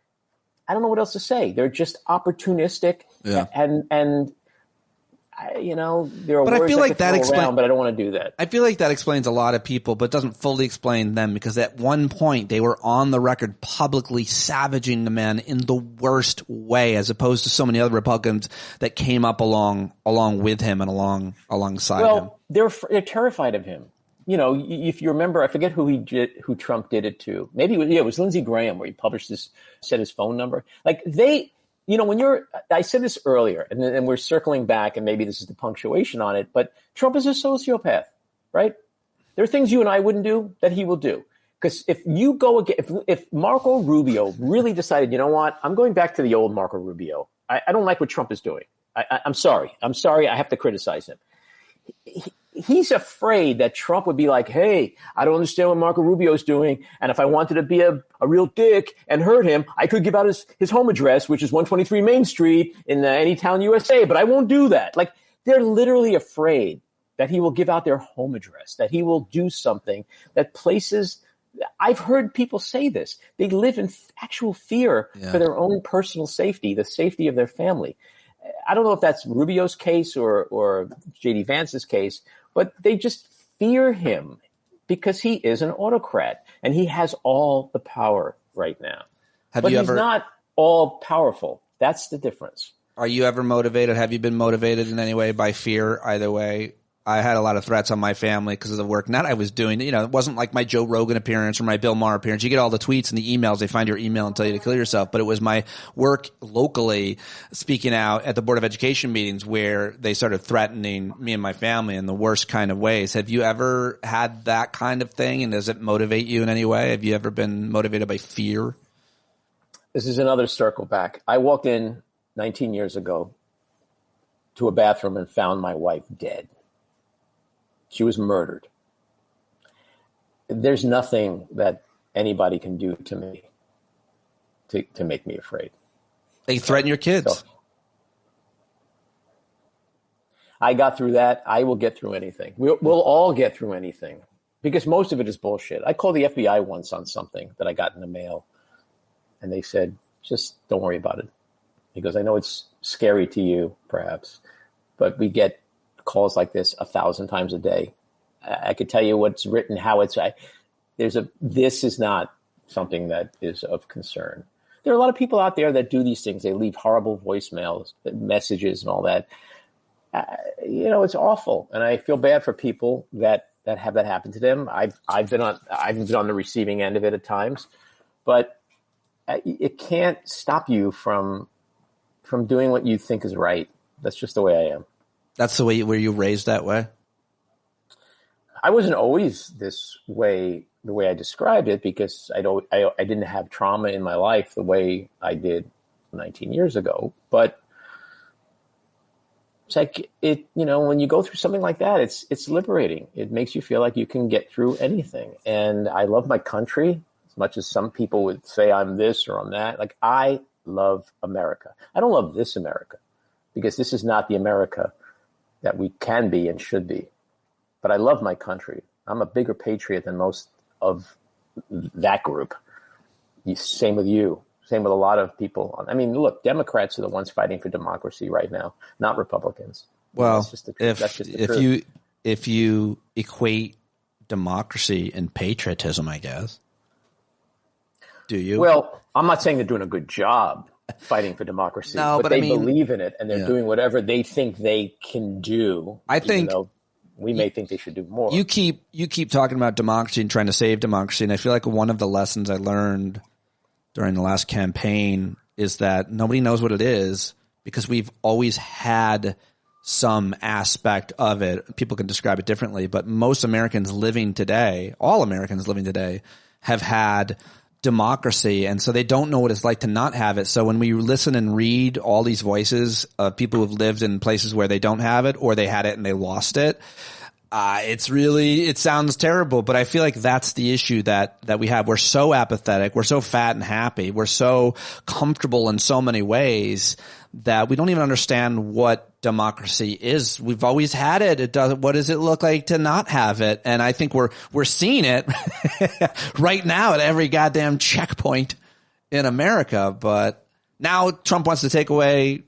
B: I don't know what else to say. They're just opportunistic and there are words I could throw around, but I don't want to do that.
A: I feel like that explains a lot of people, but doesn't fully explain them because at one point they were on the record publicly savaging the man in the worst way, as opposed to so many other Republicans that came up along with him and alongside him.
B: They're terrified of him. If you remember, I forget who Trump did it to. Maybe it was Lindsey Graham, where he published said his phone number. Like I said this earlier, and we're circling back, and maybe this is the punctuation on it, but Trump is a sociopath, right? There are things you and I wouldn't do that he will do. Because if Marco Rubio really decided, you know what, I'm going back to the old Marco Rubio. I don't like what Trump is doing. I'm sorry. I have to criticize him. He's afraid that Trump would be like, hey, I don't understand what Marco Rubio's doing. And if I wanted to be a real dick and hurt him, I could give out his home address, which is 123 Main Street in any town USA, but I won't do that. Like, they're literally afraid that he will give out their home address, that he will do something that places. I've heard people say this. They live in actual fear for their own personal safety, the safety of their family. I don't know if that's Rubio's case or J.D. Vance's case, but they just fear him because he is an autocrat and he has all the power right now. He's not all powerful. That's the difference.
A: Are you ever motivated? Have you been motivated in any way by fear either way? I had a lot of threats on my family because of the work that I was doing. It wasn't like my Joe Rogan appearance or my Bill Maher appearance. You get all the tweets and the emails. They find your email and tell you to kill yourself. But it was my work locally speaking out at the Board of Education meetings where they started threatening me and my family in the worst kind of ways. Have you ever had that kind of thing? And does it motivate you in any way? Have you ever been motivated by fear?
B: This is another circle back. I walked in 19 years ago to a bathroom and found my wife dead. She was murdered. There's nothing that anybody can do to me to make me afraid.
A: They threaten your kids. So,
B: I got through that. I will get through anything. We'll all get through anything because most of it is bullshit. I called the FBI once on something that I got in the mail, and they said, just don't worry about it. He goes, I know it's scary to you, perhaps, but we get calls like this 1,000 times a day. I could tell you what's written, how it's. This is not something that is of concern. there are a lot of people out there that do these things. They leave horrible voicemails, messages, and all that. It's awful, and I feel bad for people that have that happen to them. I've been on the receiving end of it at times, but it can't stop you from doing what you think is right. That's just the way I am.
A: That's the way. Were you raised that way?
B: I wasn't always this way, the way I described it, because I didn't have trauma in my life the way I did 19 years ago. But it's like when you go through something like that, it's liberating. It makes you feel like you can get through anything. And I love my country as much as some people would say I'm this or I'm that. Like, I love America. I don't love this America, because this is not the America that we can be and should be. But I love my country. I'm a bigger patriot than most of that group. Same with you. Same with a lot of people. I mean, look, Democrats are the ones fighting for democracy right now, not Republicans.
A: Well,
B: that's just the truth.
A: If you equate democracy and patriotism, I guess, do you?
B: Well, I'm not saying they're doing a good job fighting for democracy, but they believe in it, and they're doing whatever they think they can do.
A: I think
B: we may think they should do more.
A: You keep talking about democracy and trying to save democracy, and I feel like one of the lessons I learned during the last campaign is that nobody knows what it is, because we've always had some aspect of it. People can describe it differently, but most Americans living today, all Americans living today, have had democracy, and so they don't know what it's like to not have it. So when we listen and read all these voices of people who've lived in places where they don't have it, or they had it and they lost it, it sounds terrible, but I feel like that's the issue that we have. We're so apathetic. We're so fat and happy. We're so comfortable in so many ways that we don't even understand what democracy is. We've always had it. What does it look like to not have it? And I think we're seeing it right now at every goddamn checkpoint in America. But now Trump wants to take away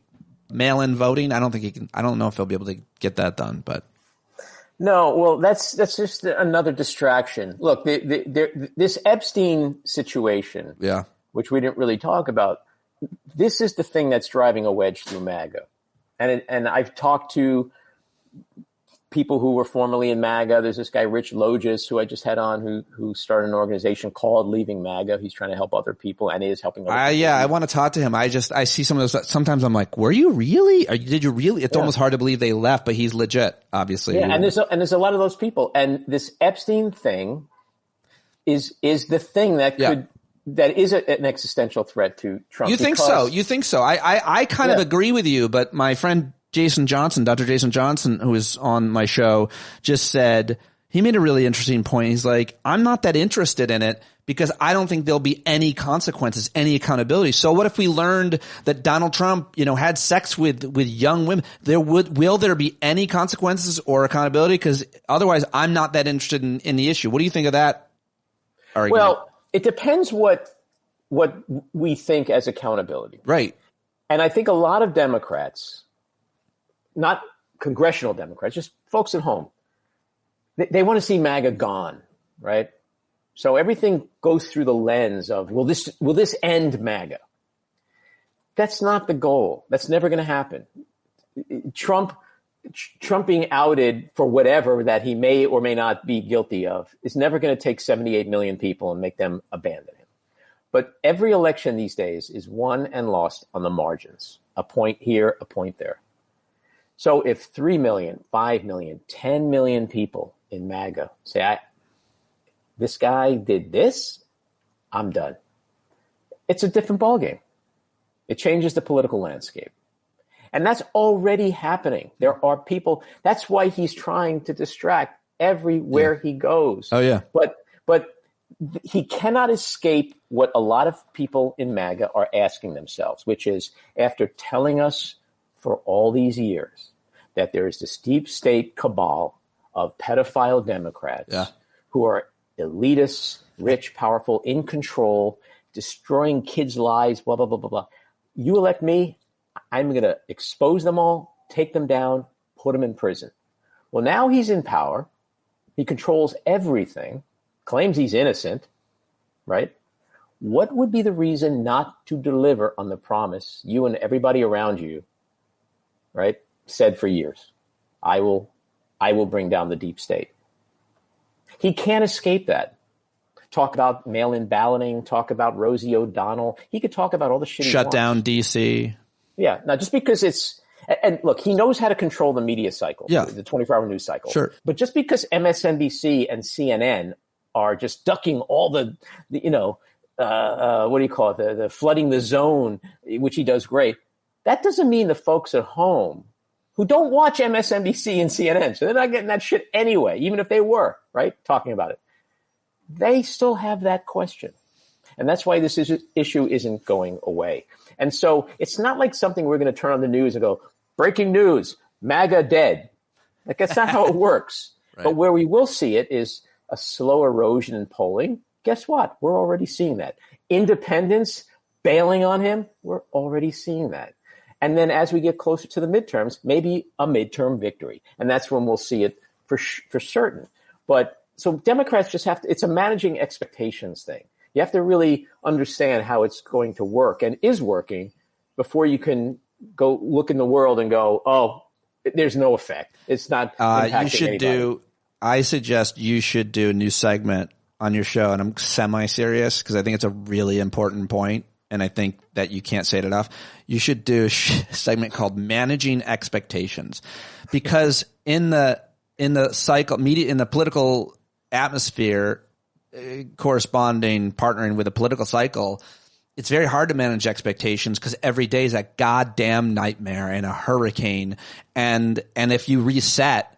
A: mail-in voting. I don't think he can. I don't know if he'll be able to get that done, but.
B: No, well, that's just another distraction. Look, this Epstein situation, which we didn't really talk about, this is the thing that's driving a wedge through MAGA. And I've talked to people who were formerly in MAGA. There's this guy, Rich Logis, who I just had on, who started an organization called Leaving MAGA. He's trying to help other people, and is helping other people.
A: I want to talk to him. I see some of those. Sometimes I'm like, were you really? Did you really? It's almost hard to believe they left, but he's legit, obviously.
B: Yeah, and there's a lot of those people. And this Epstein thing is the thing that that is an existential threat to Trump.
A: You think so? You think so? I kind of agree with you, but my friend Jason Johnson, Dr. Jason Johnson, who is on my show, just said, he made a really interesting point. He's like, I'm not that interested in it because I don't think there'll be any consequences, any accountability. So what if we learned that Donald Trump, had sex with young women? Will there be any consequences or accountability? Because otherwise, I'm not that interested in the issue. What do you think of that argument?
B: Well, it depends what we think as accountability.
A: Right.
B: And I think a lot of Democrats, not congressional Democrats, just folks at home, they want to see MAGA gone, right? So everything goes through the lens of, will this end MAGA? That's not the goal. That's never going to happen. Trump being outed for whatever that he may or may not be guilty of is never going to take 78 million people and make them abandon him. But every election these days is won and lost on the margins. A point here, a point there. So if 3 million, 5 million, 10 million people in MAGA say, this guy did this, I'm done. It's a different ballgame. It changes the political landscape. And that's already happening. There are people, that's why he's trying to distract everywhere he goes.
A: Oh, yeah.
B: But he cannot escape what a lot of people in MAGA are asking themselves, which is, after telling us for all these years that there is this deep state cabal of pedophile Democrats who are elitists, rich, powerful, in control, destroying kids' lives, blah, blah, blah, blah, blah. You elect me, I'm going to expose them all, take them down, put them in prison. Well, now he's in power. He controls everything, claims he's innocent, right? what would be the reason not to deliver on the promise you and everybody around you, right, said for years? I will bring down the deep state. He can't escape that. Talk about mail-in balloting, talk about Rosie O'Donnell. He could talk about all the shit he
A: Shut
B: wants.
A: down D.C.
B: Yeah. Now, just because it's – and look, he knows how to control the media cycle, the 24-hour news cycle.
A: Sure.
B: But just because MSNBC and CNN are just ducking all the what do you call it, the flooding the zone, which he does great, that doesn't mean the folks at home who don't watch MSNBC and CNN, so they're not getting that shit anyway, even if they were, right, talking about it. They still have that question. And that's why this issue isn't going away. And so it's not like something we're going to turn on the news and go, breaking news, MAGA dead. Like, that's not how it works. Right. But where we will see it is a slow erosion in polling. Guess what? We're already seeing that. Independents bailing on him, we're already seeing that. And then as we get closer to the midterms, maybe a midterm victory. And that's when we'll see it for certain. But so Democrats just have to, it's a managing expectations thing. You have to really understand how it's going to work and is working before you can go look in the world and go, oh, there's no effect. It's not impacting
A: you should
B: anybody.
A: I suggest you should do a new segment on your show, and I'm semi-serious because I think it's a really important point, and I think that you can't say it enough. You should do a segment called Managing Expectations, because in the cycle, media, in the political atmosphere, partnering with a political cycle, it's very hard to manage expectations because every day is a goddamn nightmare and a hurricane. And if you reset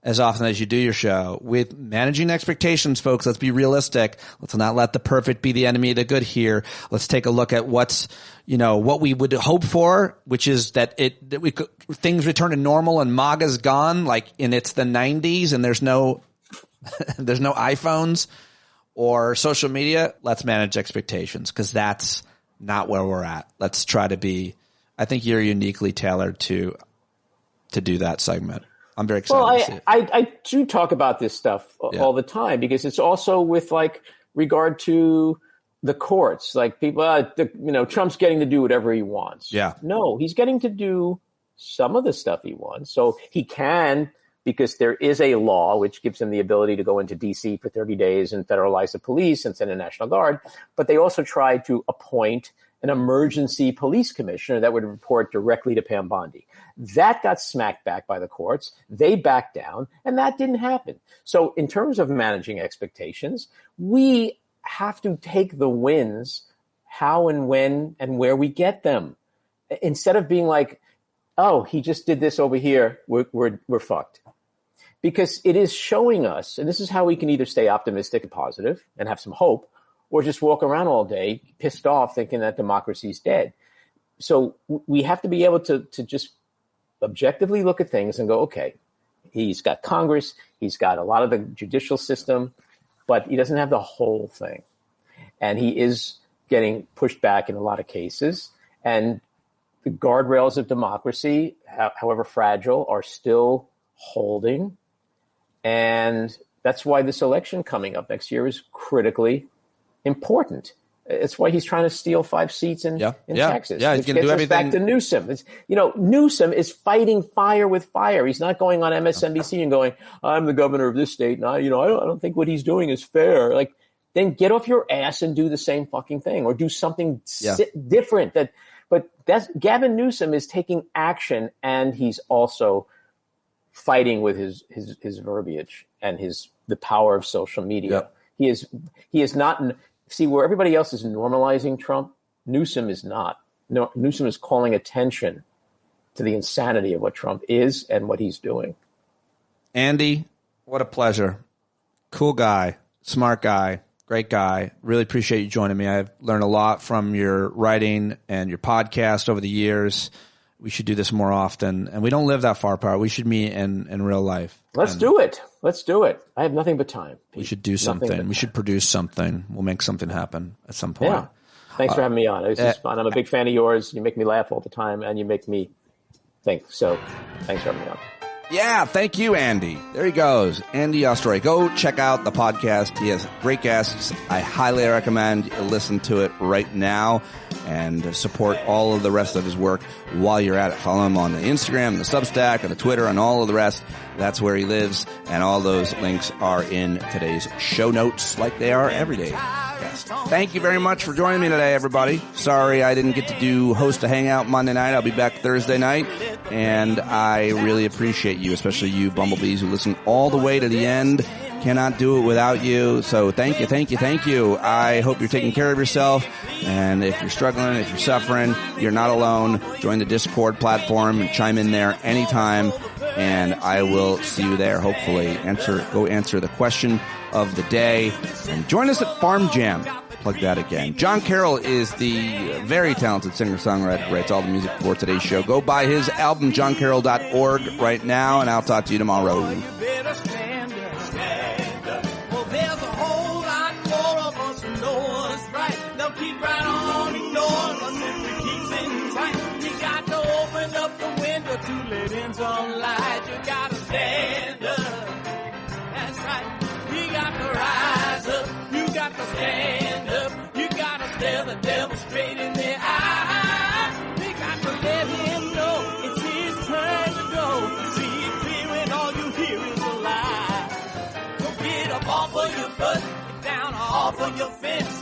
A: as often as you do your show with managing expectations, folks, let's be realistic. Let's not let the perfect be the enemy of the good here. Let's take a look at what we would hope for, which is that things return to normal and MAGA's gone, and it's the 90s and there's no iPhones or social media. Let's manage expectations because that's not where we're at. Let's try to be, I think you're uniquely tailored to do that segment. I'm very excited to see it.
B: I do talk about this stuff all the time because it's also with regard to the courts. Like people, Trump's getting to do whatever he wants.
A: Yeah.
B: No, he's getting to do some of the stuff he wants. So he can, because there is a law which gives him the ability to go into D.C. for 30 days and federalize the police and send a National Guard. But they also tried to appoint an emergency police commissioner that would report directly to Pam Bondi. That got smacked back by the courts. They backed down, and that didn't happen. So in terms of managing expectations, we have to take the wins how and when and where we get them. Instead of being like, oh, he just did this over here, we're fucked. Because it is showing us, and this is how we can either stay optimistic and positive and have some hope, or just walk around all day pissed off thinking that democracy is dead. So we have to be able to just objectively look at things and go, okay, he's got Congress, he's got a lot of the judicial system, but he doesn't have the whole thing. And he is getting pushed back in a lot of cases. And the guardrails of democracy, however fragile, are still holding. And that's why this election coming up next year is critically important. It's why he's trying to steal 5 seats in Texas.
A: Yeah,
B: he's going to do everything. Back to Newsom. Newsom is fighting fire with fire. He's not going on MSNBC and going, "I'm the governor of this state, and I don't think what he's doing is fair." Then get off your ass and do the same fucking thing, or do something different. But Gavin Newsom is taking action, and he's also fighting with his verbiage and the power of social media. Yep. He is not. See, where everybody else is normalizing Trump, Newsom is not. No, Newsom is calling attention to the insanity of what Trump is and what he's doing.
A: Andy, what a pleasure. Cool guy, smart guy, great guy. Really appreciate you joining me. I've learned a lot from your writing and your podcast over the years. We should do this more often. And we don't live that far apart. We should meet in real life.
B: Let's do it. I have nothing but time.
A: We should do something. We should produce something. We'll make something happen at some point.
B: Yeah. Thanks for having me on. It was fun. I'm a big fan of yours. You make me laugh all the time, and you make me think. So thanks for having me on.
A: Yeah, thank you, Andy. There he goes. Andy Ostroy. Go check out the podcast. He has great guests. I highly recommend you listen to it right now and support all of the rest of his work while you're at it. Follow him on the Instagram, the Substack, and the Twitter, and all of the rest. That's where he lives, and all those links are in today's show notes like they are every day. Thank you very much for joining me today, everybody. Sorry I didn't get to host a Hangout Monday night. I'll be back Thursday night, and I really appreciate you, especially you bumblebees who listen all the way to the end. Cannot do it without you. So thank you, thank you, thank you. I hope you're taking care of yourself. And if you're struggling, if you're suffering, you're not alone. Join the Discord platform and chime in there anytime. And I will see you there, hopefully. Go answer the question of the day. And join us at Farm Jam. Plug that again. Jon Carroll is the very talented singer-songwriter who writes all the music for today's show. Go buy his album, joncarroll.org, right now, and I'll talk to you tomorrow.
D: Keep right on ignoring us if we keep sitting tight. You got to open up the window to let in some light. You got to stand up. That's right. You got to rise up. You got to stand up. You got to stare the devil straight in the eye. You got to let him know it's his turn to go. See it clear when all you hear is a lie. So get up off of your butt, get down off of your fence.